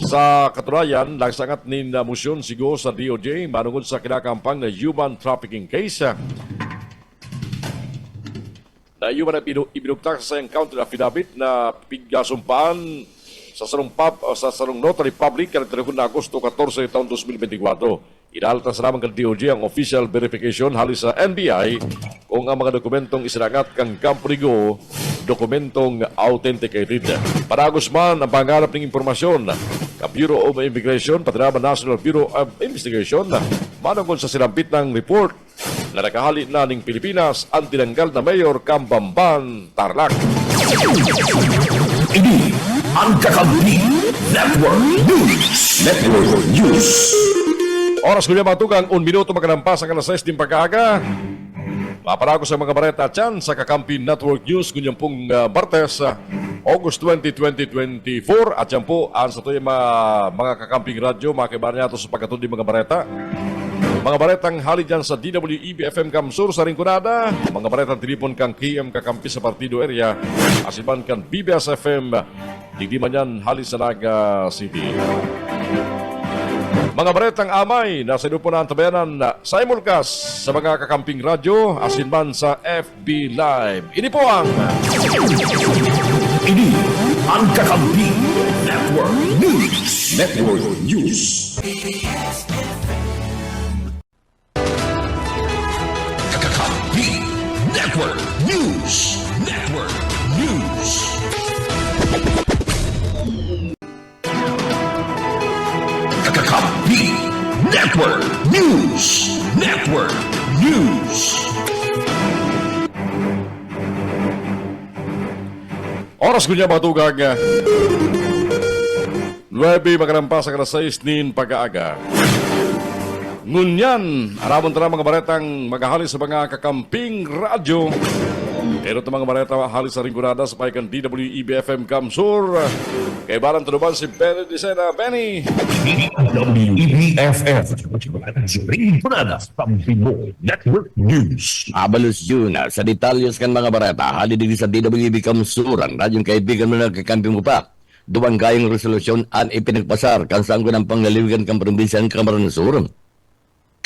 Sa katunayan, nagsangat ni motion si Go sa DOJ managon sa kinakampang na human trafficking case. Na iyo man ibinugtak sa sayang counter affidavit na pigasumpaan sa sarong notary public karakterikon na Agosto 14 taon 2024. Inalta sa naman ng DOJ ang official verification halis sa NBI kung ang mga dokumentong isinangat kang Camprigo dokumentong authenticated. Paragos man ang pangarap ng impormasyon ng Bureau of Immigration, pati naman National Bureau of Investigation, managon sa sinampit ng report na nakahali na ng Pilipinas ang tinanggal na Mayor Kambamban Tarlac. Ini ang Kakampi Network News. Network News. Oras ko niya matugang 1 minuto magkalampas ang alas 6 din pagkaaga. Maparako sa mga bareta dyan sa Kakampi Network News kunyang pong Martes, August 20, 2024. At yan po, ang sa ito yung mga Kakamping Radyo, mga kaibahan nato sa pagkatod ng mga bareta. Mga baretang hali dyan sa DWEB-FM Kamsur sa Rinconada, mga baretang tilipon kang KM Kakampi sa Partido Area, asiban kang BBS-FM, di man yan hali sa Naga City. Mga baretang amay, nasa inupo na ang tabayanan sa Imulkas sa mga Kakamping Radyo, asinman sa FB Live. Ini po ang... Ini ang Kakampi Network News. Network News. Kakampi Network News. Network News. Kakampi Network News. Network News. Oras ko niya matugag. 9 magkalampas ang alas 6 nin pag-aaga. Ngunyan, aramon ta na mga baretang maghahali sa mga Kakamping Radyo. Pero ito mga bareta hali sa Rinconada sa paikan DWEB-FM Kamsur. Kay Balang Tunuban si Benny Dicena. Benny! WEB-FM Rinconada Pampibo Network News. Abalos yun, sa detalyos kan mga barata, hali din sa DWB Kamsuran, radyong kaibigan mo na kakampi mo pa. Duwang gayong resolusyon ang ipinagpasar kan saan ko ng panglaliwigan kang probinsyan Camarines Sur.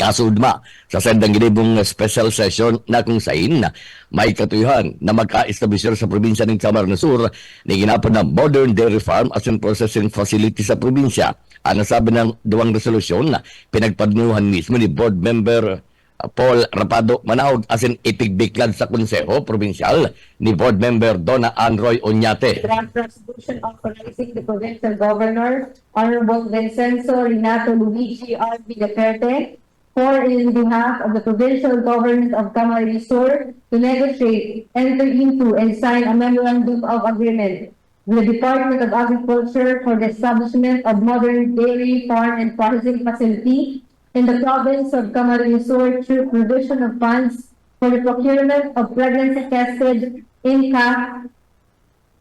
Kasudma sa sendang ginibong special session na kung sain may katuyhan na magka-establisher sa probinsya ng Camarines Sur na ginapon ng modern dairy farm as in processing facility sa probinsya. Ang nasabi ng duwang resolusyon na pinagpadnuhan mismo ni board member Paul Rapado Manaud as in ipigbiklad sa Konseho Provincial ni board member Donna Ann Roy Oñate. Draft resolution authorizing the provincial governor, Honorable Vincenzo Renato Luigi R. Duterte, for in behalf of the provincial government of Camarines Sur to negotiate, enter into, and sign a memorandum of agreement with the Department of Agriculture for the establishment of modern dairy farm and processing facility in the province of Camarines Sur through provision of funds for the procurement of pregnancy-tested in-calf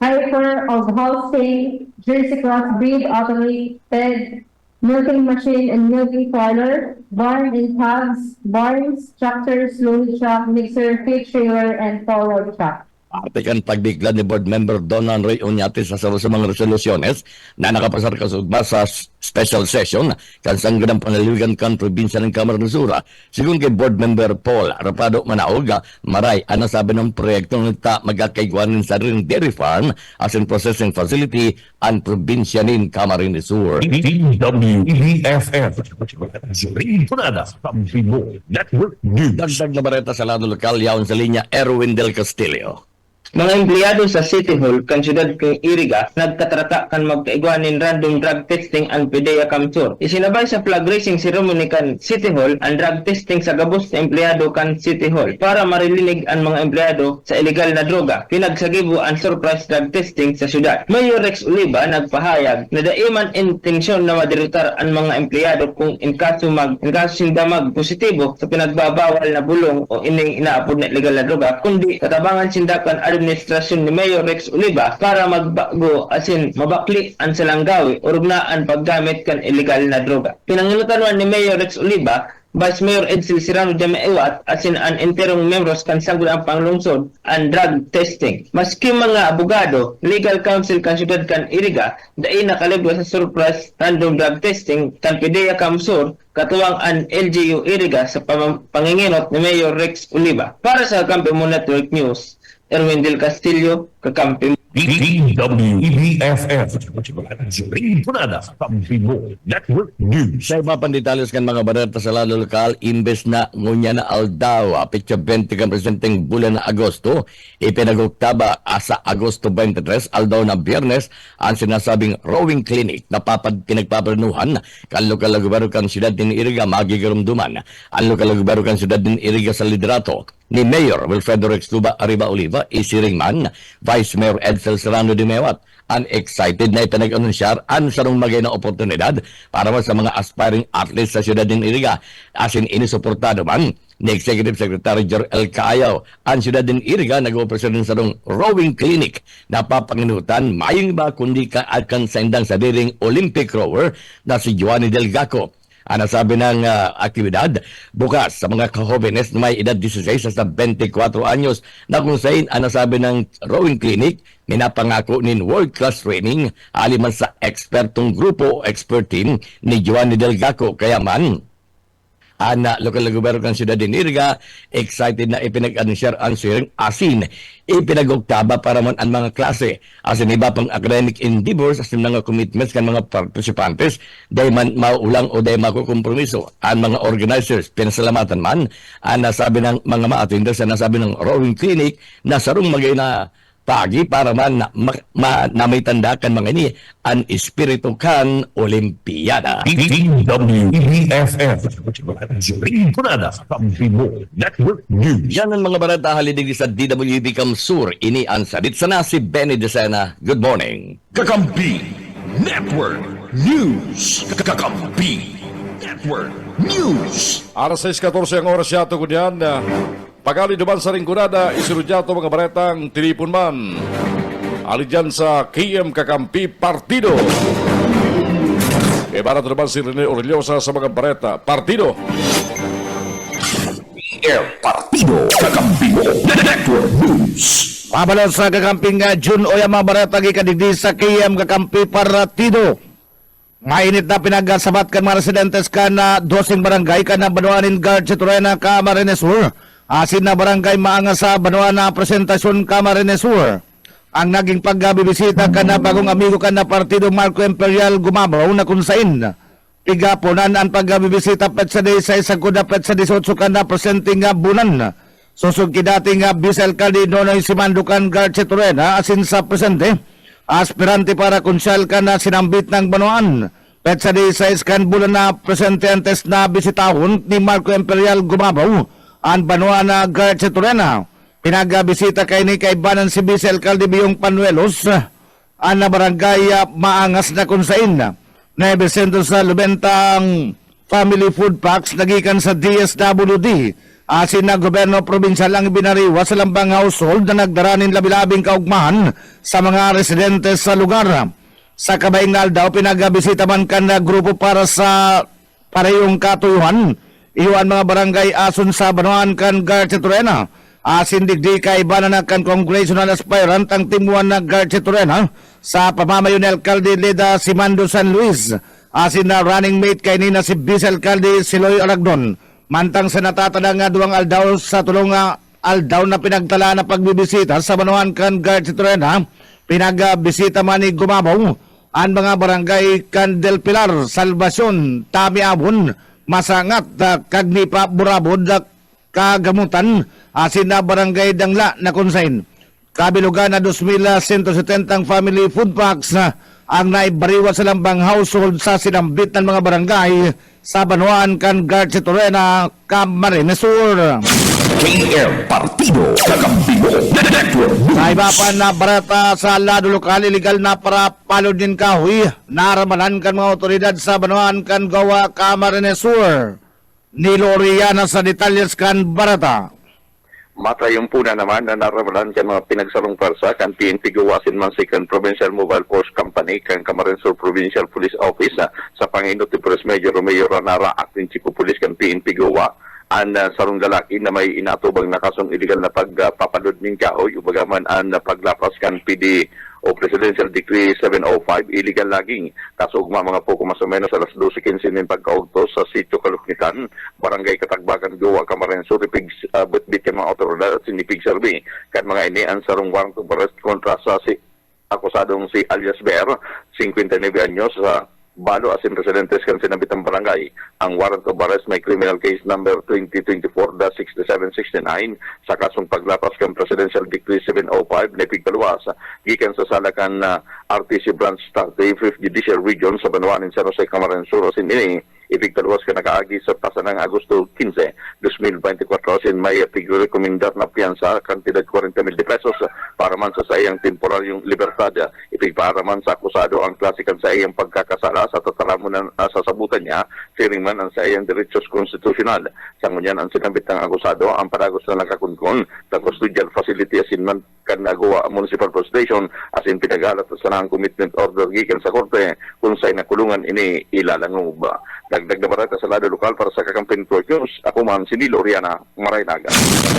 hyper of Holstein Jersey cross breed automated milking machine and milking parlor, barn and tabs, barns, tractors, load truck, mixer, feed trailer, and forward truck. Atikan pagbigla ni Board Member Donan Ray Oñate sa mga resolusyones na nakapasar kasugba sa special session kansang ganang panaliwigan kan probinsya ng Camarines Sur. Sigun kay Board Member Paul Rapado Manaog, maray ang nasabi ng proyekto ng magkakaigwanin sa ring dairy farm as in processing facility ang probinsya ng Camarines Sur. DWEFF. Rinconada from Pinoy Network News. Dagdag na bareta sa lado lokal yaon sa linya Erwin Del Castillo. Mga empleyado sa City Hall kan siyudad kang Iriga nagkatrata kan magkaigwanin random drug testing ang PDEA Camsur. Isinabay sa flag raising ceremony kan City Hall ang drug testing sa gabos na empleyado kan City Hall para marilinig ang mga empleyado sa illegal na droga. Pinagsagibo ang surprise drug testing sa siyudad. Mayor Rex Oliva nagpahayag na daiman intensyon na madirutar ang mga empleyado kung in kaso sinda positibo sa pinagbabawal na bulong o ining inaapod na illegal na droga, kundi katabangan sindakan administrasyon ni Mayor Rex Oliva para magbago asin mabakli ang salanggawi o rugnaan paggamit kan illegal na droga. Pinanginutanwan ni Mayor Rex Oliva, Vice Mayor Edsel Serrano Jameewat asin an interong membros kan sangguniang panglungsod ang drug testing. Maski mga abogado, legal counsel kan siyudad kan Iriga, dai nakalibwa sa surprise random drug testing kan PDEA Camsur katuwang an LGU Iriga sa panginginot ni Mayor Rex Oliva. Para sa Kampi Mo Network News, Erwin Del Castillo, Kakampi. DWEFF. Rinconada from Pinoy Network News. Sa iba pang detalles kan mga barata sa lalo lokal, imbes na ngunya na aldaw, pitya 20 kan presenteng bulan na Agosto, ipinagoktaba sa Agosto 23, aldaw na Biyernes, ang sinasabing rowing clinic na pinagpaplanuhan kan lokal na gobyerno kan siyudad ng Iriga magigarumduman. Ang lokal na gobyerno kan siyudad ng Iriga sa liderato ni Mayor Wilfredo Rex Arriba Oliva, isiring man, Vice Mayor Edsel Serrano de Mewat, ang excited na ipinag-anunsyar ang sarong magay na oportunidad para sa mga aspiring athletes sa siyudad ng Iriga. Asin inisuportado man ni Executive Secretary Jorel Cayaw ang siyudad ng Iriga nag-operasyon ng sarong rowing clinic na papanginutan mayong iba kundi kan sa indang sa diring Olympic rower na si Joanny Del Gaco. Ang nasabi ng aktibidad bukas sa mga kahobenes na may edad 16 hasta 24 anyos na kung saan ang nasabi ng rowing clinic minapangako nin world-class training aliman sa ekspertong grupo o expert team ni Joanny Del Gaco. Kaya man, ang lokal na gobyerno ng siyudad ng Iriga, excited na ipinag-anunsyar ang siring asin. Ipinag-oktaba para man ang mga klase. Asin iba pang academic endeavors asin mga commitments kan mga participantes, dahil man maulang o dahil makukompromiso. Ang mga organizers, pinasalamatan man, ang nasabi ng mga ma-attenders, ang nasabi ng rowing clinic, na sarong magay na pagi para man na may tandakan mga ini ang espiritu kan Olimpiada. DWEFF. Rinconada from Pinoy Network News. Yan ang mga barata halidig sa DWB Camsur. Ini ang salit sana si Benny Desena. Good morning. Kakampi Network News. Kakampi Network News. Alas 6:14 ang oras yato kunyan. Pagali duman sa Rinconada, isurudyato mga baretang tilipon man. Alidyan sa KM Kakampi Partido. Ibarat naman si Rene Orellosa sa mga bareta. Partido. El Partido Kakampi Network News. Pabalon sa kakamping June o yung mga baretang ikadigdi sa KM Kakampi Partido. Mainit na pinagasabat kan mga residentes ka na 12 barangay ka na Banuanin Guard sa Turena, Camarines Sur. Asin na barangay maanga sa Banua na presentasyon Camarines Sur. Ang naging pagbibisita ka na bagong amigo ka na Partido Marco Imperial Gumabaw na kunsain. Pigapunan ang pagbibisita petsa de sa isaguda petsa 18 ka na presenting bunan. Susug kidating Vice Alcalde Nonoy Simandukan Garche Turena asin sa presente. Aspirante para konsyal ka na sinambit ng Banuan. Petsa di sa iskan bulan na presententes na bisitahon ni Marco Imperial Gumabaw ang banwa na Garcia Torena. Pinagabisita kay ni kaibanan si Vice Alcalde Biyong Panuelos ang na barangay Maangas na kunsain na ebisento sa lubentang family food packs nagikan sa DSWD. Asin na gobyerno probinsyal ang binariwa sa lambang household na nagdaranin labilabing kaugmahan sa mga residente sa lugar. Sa kabaingal daw, pinagabisita man kan na grupo para sa parehong katuyuhan. Iwan mga barangay ason sa Banuan kan Garcia Torena. Asin digdi kaibanan na kan congressional aspirant ang timuan na Garcia Torena sa pamamayo ni Alcalde Leda Simando San Luis. Asin na running mate kay nina si Vice Alcalde Siloy Aragdon. Mantang sa natatala nga duwang aldaw sa tulong aldaw na pinagtala na pagbibisita sa Banuan kan Garcia Torena. Pinagabisita man ni Gumabaw ang mga barangay kan Del Pilar, Salvacion, Tami Abon, Masangat, Kagnipa, Burabod, Kagamutan, asin na barangay Dangla na konsain. Kabilugan na 2,170 family food packs na ang naibariwa sa lambang household sa sinambit ng mga barangay sa Banuan kan Garcia Torena, Camarines Sur. KM Partido Kakampibo Network. Sa iba pa na barata sa lado lokal, illegal na para palod din kahoy, naramanan kan mga otoridad sa Banuan kan Gawa, Camarines Sur. Niloriana sa detalyes kan barata. Matayong puna naman na naramalan kan mga pinagsalong parsa kan PNP gawasin man second Provincial Mobile Force Company kan Camarines Sur Provincial Police Office sa Panginoon ti Police Major Romeo Ranara acting Chief of Police kan PNP gawa an sarong lalaki na may inatubang na kasong illegal na pagpapadod ng kahoy ubagaman an paglapas kan PD o Presidential Decree 705 illegal laging kaso ugma mga poko mas o menos alas 12:15 ng pagkaugtos sa sitio Kaluknitan, Barangay Katagbagan, Gawa, Camarines Sur, bitbit kan mga otoridad at sinipig serbi kan mga ini ang sarong warrant of arrest kontra sa akusadong si alias Bear 59 anyos sa Balo asin residentes kan sinabitang barangay. Ang warrant of arrest may criminal case number 2024-6769 sa kasong paglapas kan Presidential Decree 705 na ipigtaluwas gikan sa sala kan RTC Branch 35th Judicial Region sa Banuanin, San Jose, Camarines Sur asin ini ipigtaluwas ka nakaagi sa tasa ng Agosto 15, 2024 asin may ipigrekomendar na piyansa kantidad 40,000 pesos para man sa sayang temporaryong libertad. Ipigpara man sa akusado ang klase kan sa iyang pagkakasala sa tatalamunan sa sabutan niya, siring man ang sa iyang derechos konstitusyonal. Sa ngunyan ang sinabit ng akusado ang paragos na nakakunkon sa custodial facility asin man kan nagawa Municipal Police Station asin pinagalat sa nang commitment order gikan sa korte kung sa'y nakulungan ini ilalangob. Dagdag na barata sa lado lokal para sa Kakamping Pro News. Ako man si Nilo Oriana, Maraynaga.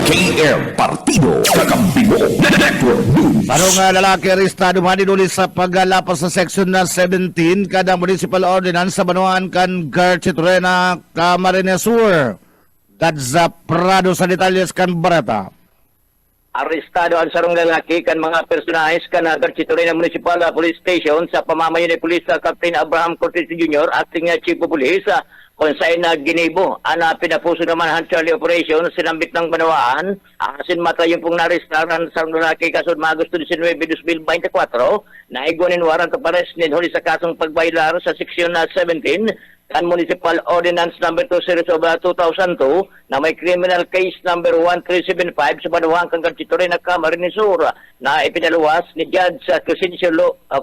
KM Partido Kakampibo Network News. Parong lalaki arestado man inulit sa paggalapas sa section na 17 kada municipal ordinance sa Banuan kan Garcia Torena, Camarines Sur. Dadza Prado sa detalyes kan barata. Arestado ang sarong lalaki kan mga personahes kan Garcia Torena Municipal Police Station sa pamamayo ni Police Captain Abraham Cortez Jr. acting Chief of Police kung saan na Ginibo. Ana pinapuso naman ang Charlie Operation sinambit ng Banawaan. Asin mata yung pong narestaran sa lalaki kasod Agosto 19, 2024 na iguanin warrant of arrest ni huli sa kasong pagbailar sa seksyon na 17 kan Municipal Ordinance number 2 series of 2002 na may criminal case number 1375 sa Banuan kang Garcia Torena, Camarines Sur na ipinaluwas ni Judge Crescencio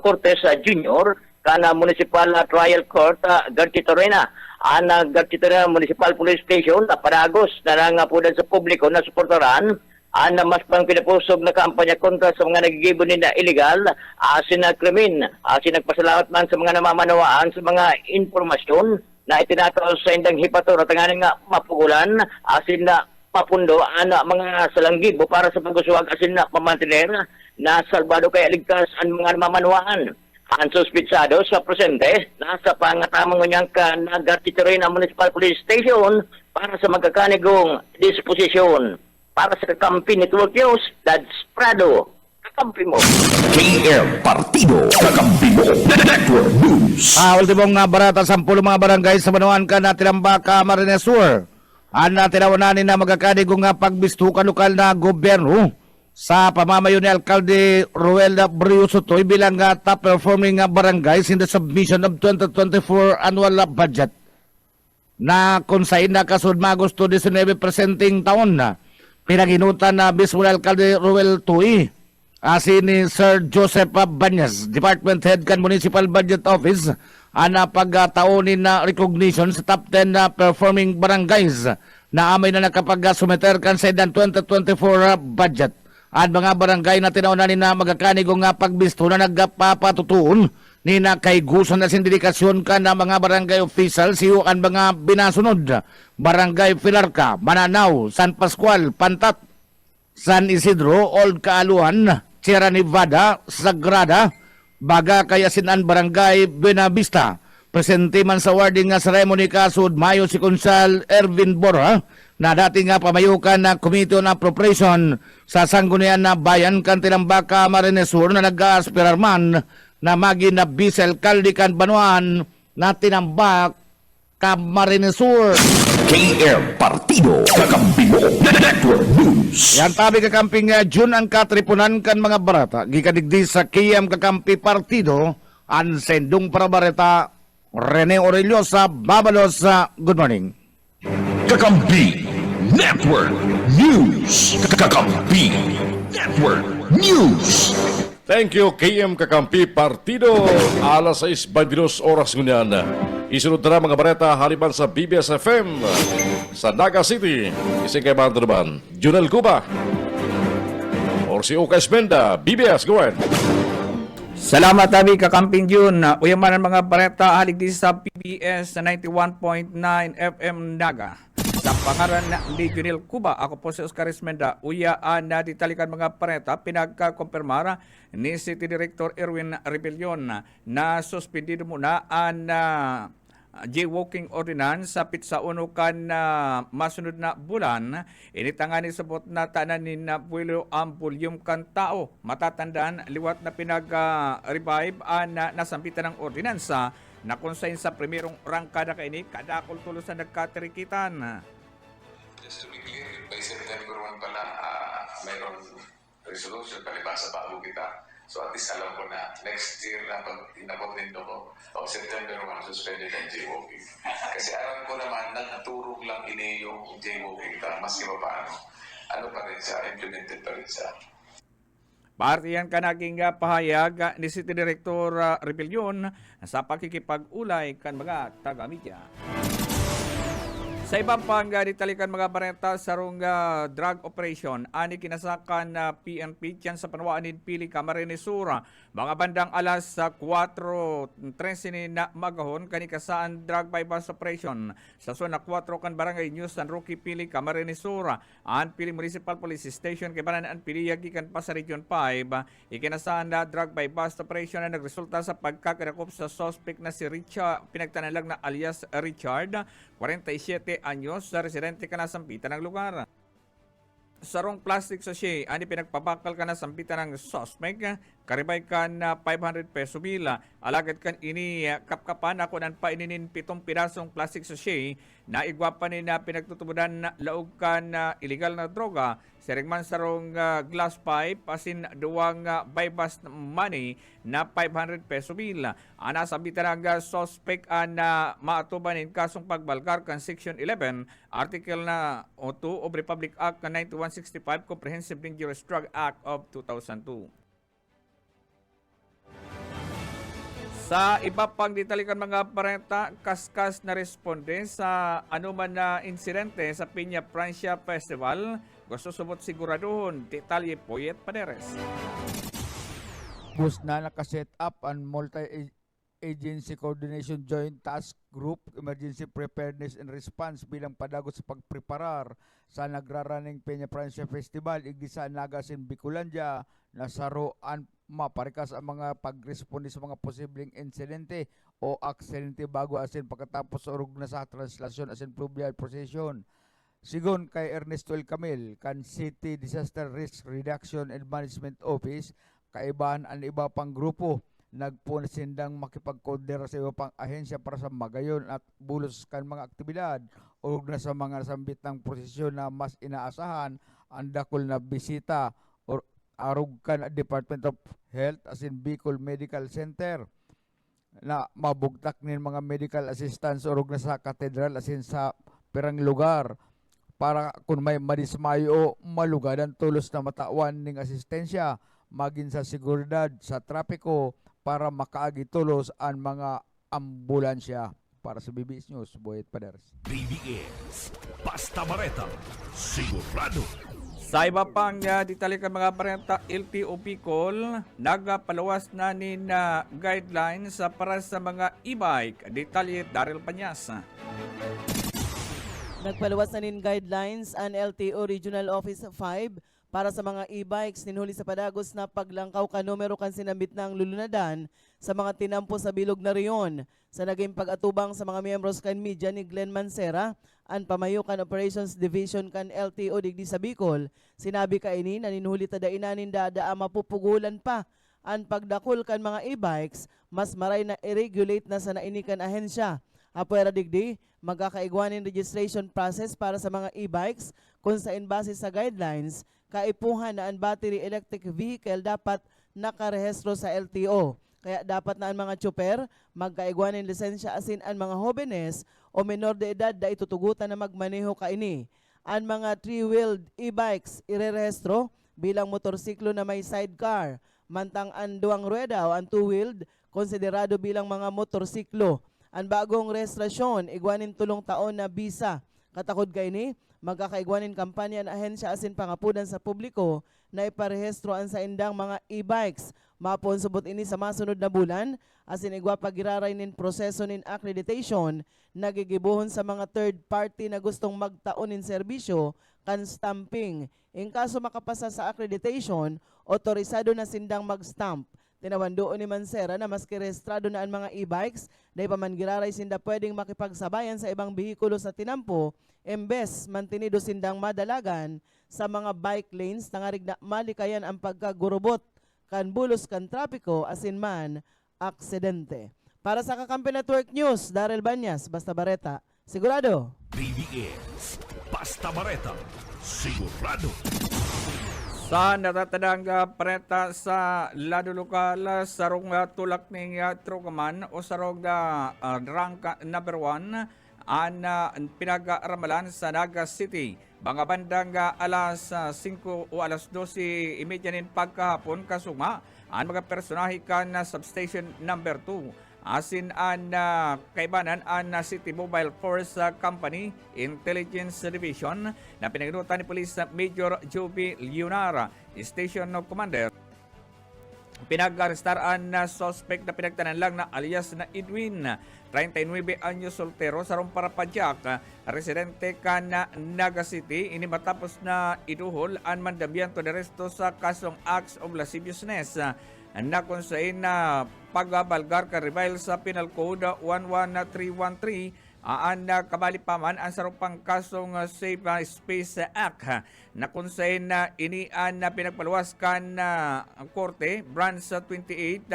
Cortez Jr. kana Municipal Trial Court Garcia Torena. Ang Garcia Torena Municipal Police Station na paragos na nangapunan sa publiko na suportaran ang mas pang pinapusog na kampanya kontra sa mga nagigibon na illegal, asin na krimen, asin nagpasalamat man sa mga namamanawaan sa mga informasyon na itinataw sa indang hipator at nga nga mapugulan, asin na mapundo ang mga salanggibo para sa paguswag asin na mamantiner na salbado kay aligtas ang mga namamanawaan. Ang suspitsado sa presente nasa pangatamang nganyang ka na Garcia Torena Municipal Police Station para sa magkakanigong disposisyon. Para sa Kakampi Network News, Dads Prado, Kakampi mo. KM Partido Kakampibo Network News. Ultimong barata 10 mga barangay sa Banuan ka na Tinamba, Camarines Sur. Ang natinawanan na magkakadigong pagbistukan lokal na gobyerno sa pamamayo ni Alcalde Ruel Briusotoy bilang top performing barangays in the submission of 2024 annual budget na kung saan nakasud Agosto 19 presenting taon na pinaginutan na mismo ni Alcalde Ruel Tuy asin ni Sir Joseph Banyas, Department Head kan Municipal Budget Office, ana pagtaonin na recognition sa top 10 na performing barangays na amay na nakapag-sumeter kan sa 2024 budget. At mga barangay na tinaunan ni na magkakanig nga pagbisto na nagpapatutuon ni na kay gusan na sindikasyon ka na mga barangay official siyo ang mga binasunod. Barangay Filarca, Mananaw, San Pascual, Pantat, San Isidro, Old Kaaluan, Sierra Nevada, Sagrada, baga kayasinan Barangay Buenavista. Presente man sa warding nga ceremony kasud Mayo si Konsal Ervin Borja na dati nga pamayukan na Committee on Appropriation sa sanggunian na bayan kan Tinambaka, Camarines Sur na nag-aaspirar man na magi na Bisel Kaldikan Banuan na Tinambak, Camarines Sur. KM Partido Kakampi Mo Network News. Yan tabi kakamping June ang katripunan kan mga barata. Gikadigdi sa KM Kakampi Partido ang sendong para barata Rene Orellosa, Babalos. Good morning. Kakampi Network News. Kakampi Network News. Thank you, KM Kakampi Partido. Alas 6:22 oras ngunyan. Isunod na mga bareta haliban sa BBS FM sa Naga City. Ising kay Bandarban, Junel Cuba. Or si Uka Esmenda, BBS, go ahead. Salamat tabi kakamping June. Uyaman ang mga bareta halig di sa PBS sa 91.9 FM Naga. Sa pangaran na ni Junel Cuba, ako po si Oscar Esmenda. Uyaan na ditalikan mga bareta pinagkakumpirmara ni City Director Erwin Rebellion na suspendido muna ang jaywalking ordinance sa pitsa unukan na masunod na bulan. Initangan ni sabot na tanan ni Nabuelo ang volume kan tao. Matatandaan, liwat na pinag-revive ang nasampitan ng ordinansa na konsayin sa primerong rangkada kaini kada kultulusan nagkatirikitan. Just to be clear, by September 1 pala, mayroon resolution palibasa bago kita. So at least alam ko na next year na pag inapotindo ko, September 1, suspended ang jaywalking. Kasi alam ko naman na naturog lang ini yung jaywalking ka, maski pa paano. Ano pa rin siya, implemented pa rin siya. Parte yan ka naging pahayag ni City Director Rebellion sa pakikipag-ulay kan mga taga-media. Sa ibang pang ditalikan mga barenta sa rong drug operation, ani kinasakan na PNP tiyan sa panwaan ni Pili Camarines Sur. Mga bandang alas 4:13 na magahon kanikasaan drug bypass operation sa zona 4 kan Barangay News San Roque Pili Camarines Sur. Ang Pili Municipal Police Station kay banan ang Pili yagikan pa sa Region 5. Ikinasaan na drug bypass operation na nagresulta sa pagkakadakop sa suspect na si Richard, pinagtanalag na alias Richard, 47 anyos, sa residente ka na sampitan ng lugar. Sarong plastic sachet, ani pinagpapakal ka na sampitan ng suspect, karibay ka na 500 peso bila. Alagad kan ini kapkapan ako nan paininin 7 pirasong plastic sachet na igwapan ni na pinagtutubudan na laog ka na illegal na droga. Serigman sarong glass pipe asin duwang bypass money na 500 peso bila. Ana sambitan ang suspect na maatubanin kasong pagbalkar kan Section 11, Article na 2 of Republic Act 9165, Comprehensive Dangerous Drug Act of 2002. Sa iba pang ditalikan mga parenta, kaskas na responde sa anuman na insidente sa Piña Francia Festival. Gusto subot siguraduhon, detalye Poyet Paderes. Bus na nakaset up ang multi-agency coordination joint task group, emergency preparedness and response bilang padagos sa pagpreparar sa nagraraning Peña Francia Festival, igisa Nagasin Bicolandia, nasaroan maparikas ang mga pagresponde sa mga posibleng insidente o aksidente bago asin pagkatapos urog na sa translasyon asin fluvial procession. Sigon kay Ernesto El Camil, kan City Disaster Risk Reduction and Management Office, kaibahan ang iba pang grupo nagpunsindang makipagkondera sa iba pang ahensya para sa magayon at bulos kan mga aktibidad o na sa mga sambit ng prosesyon na mas inaasahan ang dakol na bisita or arog kan Department of Health as in Bicol Medical Center na mabugtak nin mga medical assistants orog na sa katedral as in sa perang lugar para kung may madismayo o malugadan tulos na matawan ning asistensya maging sa seguridad sa trapiko para makaagi tulos ang mga ambulansya. Para sa BBS News, Boyet Paders. BBS. Basta Bareta. Sigurado. Sa iba pang detalye ka mga parenta, LTO Bicol, nagpalawas na nin guidelines para sa mga e-bike. Detalye, Daryl Panyas. Nagpalawas na nin guidelines ang LTO Regional Office 5 para sa mga e-bikes ninhuli sa padagos na paglangkaw ka numero kan sinambit ng lulunadan sa mga tinampo sa bilog na riyon. Sa naging pag-atubang sa mga miyembros kan media ni Glenn Mancera, ang pamayo kan Operations Division kan LTO digdi sa Bicol, sinabi kaini na ninhuli tada inanin dada mapupugulan pa ang pagdakol kan mga e-bikes, mas maray na i-regulate na sa nainikan ahensya. Apuera digdi, magkakaigwanin registration process para sa mga e-bikes kung sa base sa guidelines, kaipuhan na ang battery electric vehicle dapat nakarehistro sa LTO. Kaya dapat na ang mga tsuper magkaigwanin lisensya asin ang mga hobenes o menor de edad da itutugutan na magmaneho kaini. Ang mga three-wheeled e-bikes irerehistro bilang motorsiklo na may sidecar, mantang ang duwang rueda o ang two-wheeled konsiderado bilang mga motorsiklo. Ang bagong rehistrasyon igwanin tulong taon na bisa. Katakod kaini, magkakaigwanin kampanya na ahensya asin pangapudan sa publiko na iparehistro ang sa indang mga e-bikes. Mapon subot ini sa masunod na bulan, asin igwa pagiraray nin proseso nin accreditation, nagigibuhon sa mga third party na gustong magtaon nin serbisyo kan stamping. In kaso makapasa sa accreditation, otorisado na sindang mag-stamp. Tinawandoon ni Mancera na maski rehistrado na ang mga e-bikes, dahil pamangiraray sinda pwedeng makipagsabayan sa ibang behikulo sa tinampo, embes mantinido sindang madalagan sa mga bike lanes na ngarig na malikayan ang pagkagurubot kan bulos kan trapiko asin man aksidente. Para sa Kakampi Network News, Daryl Banyas, Basta Bareta, sigurado. BBS. Basta Bareta. Sigurado. Sa natatadang pareta sa lado lokal, sarong tulak ng Trugaman o sarong rank number 1 ang pinag-aramalan sa Naga City. Mga bandang alas 5 o alas 12:30 nin pagkahapon kasuma ang mga personahe kan substation number 2. Asin ang kaibanan ang City Mobile Force Company Intelligence Division na pinagnutan ni Police Major Joby Leonara, Station Commander. Pinag-arestaraan na suspect na pinagtanan lang na alias na Edwin, 39 anyos soltero, sarong Parapadyak, residente ka na Naga City. Ini matapos na iduhol ang mandambiento de resto sa kasong acts of lasciviousness na kung saan na pagbabalgar ka revile sa Penal Code 11313 aan kabali paman ang sarupang kasong Safe Space Act na kung saan na inian na pinagpaluwaskan na korte branch 28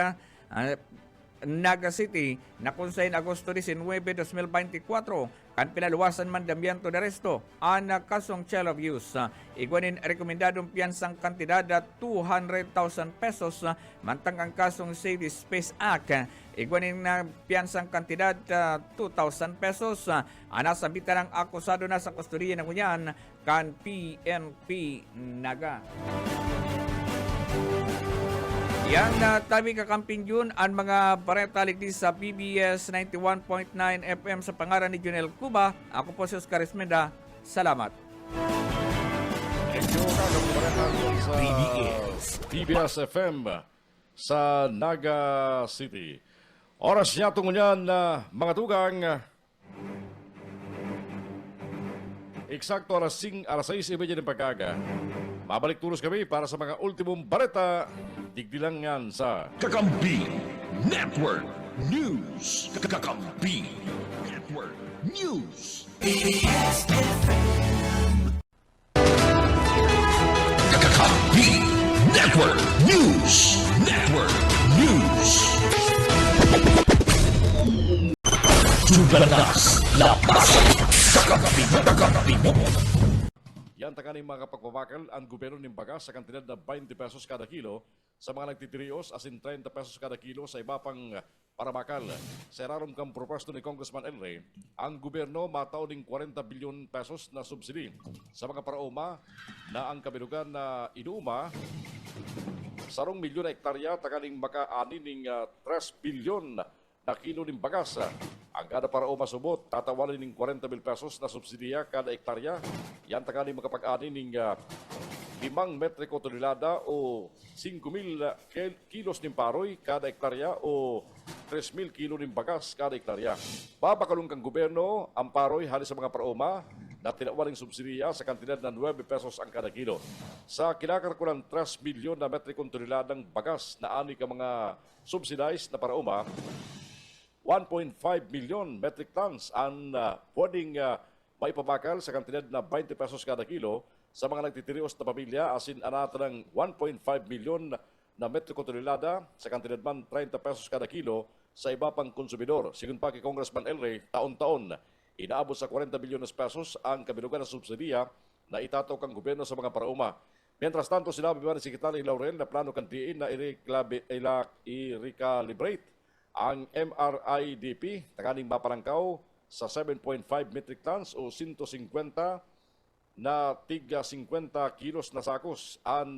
Naga City na kung saan Agosto 19, 2024 kan pinaluwasan mandambiento de resto ang kasong child abuse. Igwanin rekomendadong piyansang kantidad 200,000 pesos mantang ang kasong Save Space Act. Igwanin na piyansang kantidad 2,000 pesos. Anasabitan ang akusado na sa kustodiya ng kunyan kan PNP Naga. Yan na tabi kakamping yun ang mga bareta ligdi sa PBS 91.9 FM sa pangalan ni Junel Cuba. Ako po si Oscar Esmenda. Salamat. PBS FM sa Naga City. Oras niya tungunyan na mga tugang. Eksakto alas 6:30 ng pagkaga. Babalik tulos kami para sa mga ultimong bareta. Digdilang yan sa Kakampi Network News. Kakampi Network News. Kakampi Network News. Network News. Tugalas, lapas, kakampi mo. yan takaning mga pagpapakal ang gobyerno ng bagas sa kantidad na 20 pesos kada kilo sa mga nagtitirios as in 30 pesos kada kilo sa iba pang parabakal. Sa rarom kang proposto ni Congressman El Rey, ang gobyerno matao ng 40 bilyon pesos na subsidy sa mga parauma na ang kabilugan na inuuma sarong milyon na hektarya takaning makaani ng 3 bilyon na kilo ng bagas. Ang kada parauma subot, tatawanin ng 40 mil pesos na subsidiya kada hektarya. Yan takaning makapag-ani ng 5 metriko tonelada o 5,000 kilos ng paroy kada hektarya o 3,000 kilo ng bagas kada hektarya. Babakalong kang gobyerno ang paroy halis sa mga parauma na tinawaling subsidiya sa kantidad na 9 pesos ang kada kilo. Sa kinakalkulang 3 milyon na metrikong toneladang bagas na ani ka mga subsidized na parauma, 1.5 million metric tons ang pwedeng maipabakal sa kantidad na 20 pesos kada kilo sa mga nagtitirios na pamilya asin anata ng 1.5 million na metriko tonelada sa kantidad man 30 pesos kada kilo sa iba pang konsumidor. Sigun pa kay Congressman El Rey, taon-taon inaabot sa 40 bilyon pesos ang kabilugan na subsidiya na itataw kang gobyerno sa mga parauma. Mientras tanto, sinabi ba ni Secretary Laurel na plano kantiin na i-recalibrate ang MRIDP takaning maparangkaw sa 7.5 metric tons o 150 na tiga 50 kilos na sakos an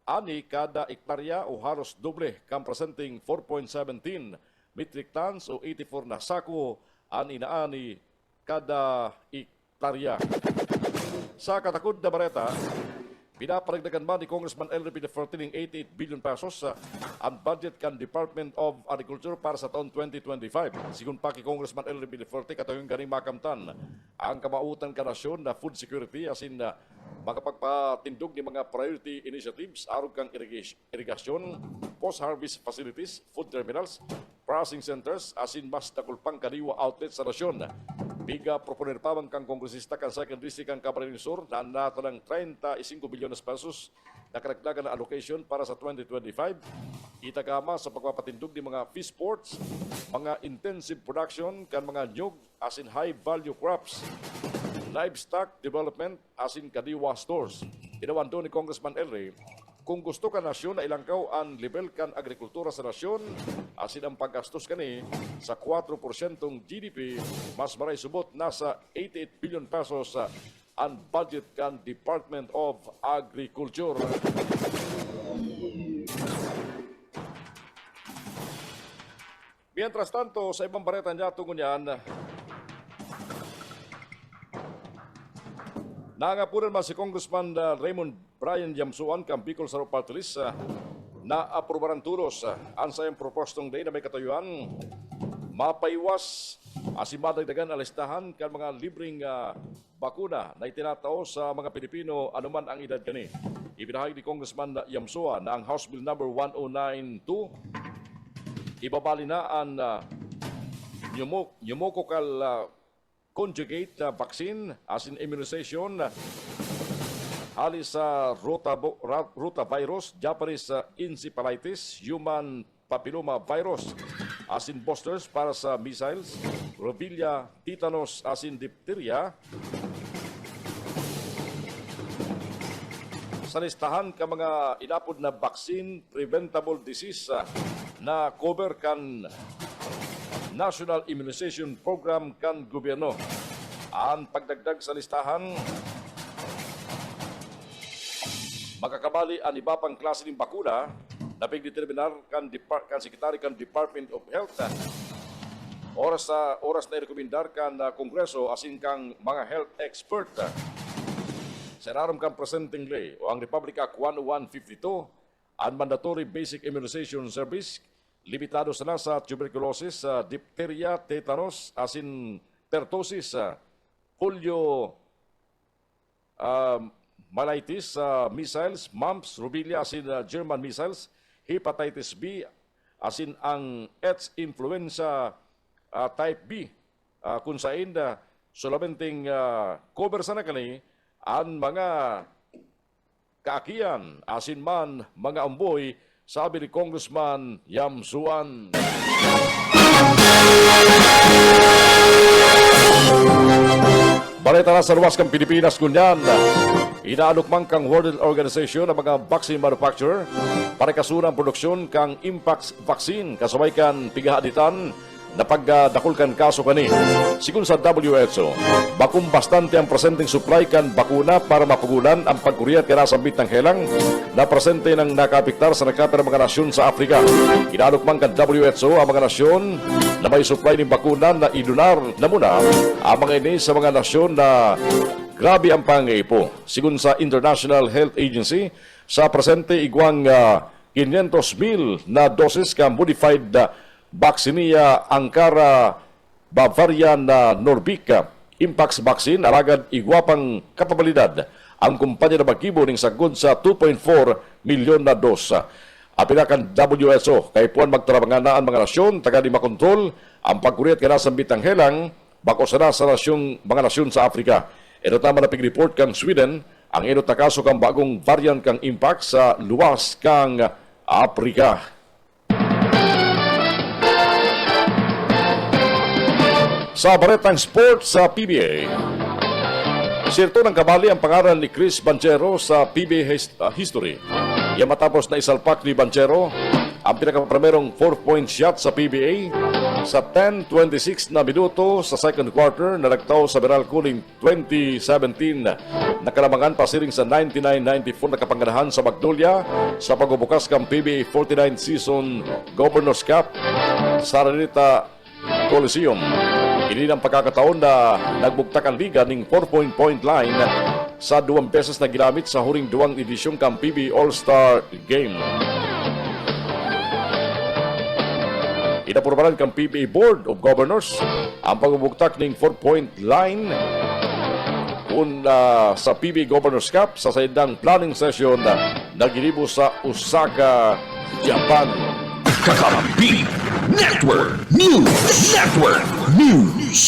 ani kada hektarya o halos doble kang presenting 4.17 metric tons o 84 na sako an inaani kada hektarya. Sa katakod na bareta, pinaparagdagan ba ni Congressman El Rey ng 88 billion pesos ang budget kan Department of Agriculture para sa taon 2025. Sigun pa kay Congressman El Rey katayong ganing makamtan ang kamautan ka nasyon na food security asin na makapagpatindog ni mga priority initiatives aron kang irigasyon, post-harvest facilities, food terminals, processing centers asin mas nakulpang kadiwa outlets sa nasyon. Biga proponer pa man kang kongresista kan second district kang Camarines Sur na nato ng 35 bilyon pesos na karagdagan na allocation para sa 2025. Itagama sa pagpapatindog ng mga fish ports, mga intensive production kan mga nyug as in high value crops, livestock development as in kadiwa stores. Tinawan doon ni Congressman El Rey, kung gusto ka nasyon na ilangkaw ang level kan agrikultura sa nasyon, asin ang paggastos kani sa 4% GDP, mas maray subot nasa 88 billion pesos ang budget kan Department of Agriculture. Mientras tanto, sa ibang bareta niya tungo niyan, nangapunan man si Congressman Raymond Brian Yamsuan kang Bicol Sarop Party List na aprobaran tulos ang sayang propostong day na may katayuan mapaiwas asimadagdagan alistahan kan mga libreng bakuna na itinatao sa mga Pilipino anuman ang edad kani. Ibinahagi ni Congressman Yamsuan na ang House Bill number 1092 ibabali na ang pneumococcal conjugate vaccine as in immunization halis sa rotavirus, Japanese encephalitis, human papilloma virus as in boosters para sa measles, rubella, tetanus as in diphtheria. Sa listahan ka mga inapod na vaccine preventable disease na cover kan National Immunization Program kan gobyerno. Ang pagdagdag sa listahan, makakabali ang iba pang klase ng bakuna na pigdeterminar kan Secretary kan Department of Health. Oras na irekomendar kan Kongreso asin kang mga health expert. Sa rarom kang presenting lay o ang Republic Act 1152, ang mandatory basic immunization service limitado sana sa tuberculosis, diphtheria, tetanus, asin pertussis, polio, myelitis, measles, mumps, rubella, asin German measles, hepatitis B, asin ang H. influenza type B, kung saan solamenting cover sana kani ang mga kaakian, asin man mga amboy, sabi ni Congressman Yamsuan. Balita na sa luwas kang Pilipinas kunyan. Inaanukmang kang World Health Organization ang mga vaccine manufacturer para kasurang produksyon kang Impax vaccine kasabay kan pigahaditan na pagdakulkan kaso kani. Sigun sa WHO, bakum bastante ang presenteng supply kan bakuna para mapugulan ang pagkuriyat kaya sa bitang helang na presente ng nakapiktar sa nakatara mga nasyon sa Afrika. Inaanukmang kan WHO ang mga nasyon na may supply ng bakuna na idunar na muna ang mga ini sa mga nasyon na grabe ang pangaipo. Sigun sa International Health Agency, sa presente igwang 500,000 na dosis ka modified Vacciniya Ankara Bavarian na Norbica Impax vaccine aragad igwapang kapabalidad ang kumpanya na magkibo ning sagod sa 2.4 milyon na dosa. Apinakan WHO kay puan magtrabanganaan mga nasyon taga di makontrol ang pagkuriyat kana sa bitang helang bako sa mga nasyon sa Afrika. Ito tama na pig-report kang Sweden ang inot na kaso kang bagong variant kang Impax sa luwas kang Afrika. Sa baretang sports sa PBA, sirto ng kabali ang pangalan ni Chris Banchero sa PBA history. Yan matapos na isalpak ni Banchero ang pinakaprimerong 4-point shot sa PBA sa 10:26 na minuto sa second quarter na nagtaw sa Meralco ning 2017 na kalamangan pasiring sa 99-94 na kapanganahan sa Magnolia sa pagbubukas kang PBA 49 season Governors Cup sa Araneta Coliseum. Ini ang pagkakataon na nagbugtak ang liga ng 4-point line sa 2 beses na ginamit sa huring 2 edisyong kang PBA All-Star Game. Inapurbaran kang PBA Board of Governors ang pagbubugtak ng 4-point line sa PBA Governors Cup sa saydang planning session na ginibo sa Osaka, Japan. Kakampi Network News. Network News.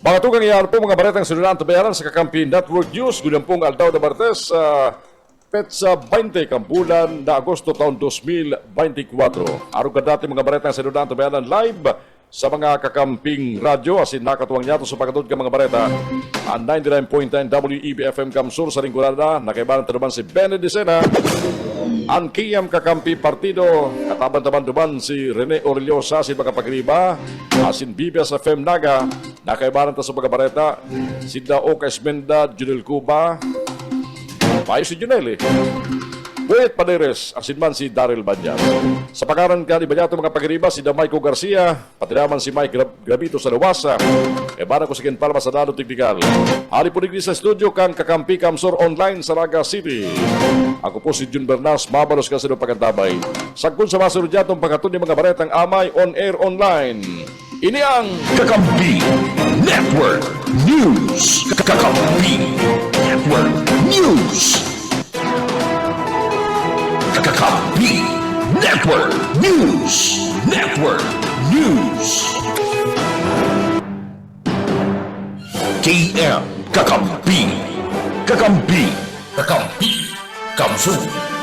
Mga tugang iyan po mga baretang sinulaan tabayaran sa Kakampi Network News. Gunyang pong Aldao de Martes sa petsa 20 kambulan na Agosto taon 2024. Araw ka dati mga baretang sinulaan tabayaran live sa mga kakamping radyo asin nakatuwang niyato sa pagkatod ka mga bareta ang 99.9 WEB-FM Kamsur sa Ringurada nakaibaran tanuman si Benny Dicena ang Kiyam Kakampi Partido kataban-taban duman si Rene Oreliosa si Magapagriba asin Bibias FM Naga nakaibaran ta sa mga bareta si Daoka Esmenda Junel Cuba payo si Junel Buet Paderes, asinman si Daryl Banyar. Sa pakaran ka ni Banyato mga pagriba, si Damaico Garcia, pati naman si Mike Gravito sa Luwasa, bara ko si Ken Palma sa Dado Technical. Hari po digdi sa studio kang Kakampi Kamsor Online sa Naga City. Ako po si Jun Bernas, mabalos ka sa nung pagkantabay. Sagkun sa masunod yatong pagkatun ni mga baretang amay on air online. Ini ang Kakampi Network News. Kakampi Network News. Kakampi Network News. Network News. KM Kakampi. Kakampi. Kakampi. Kamsur.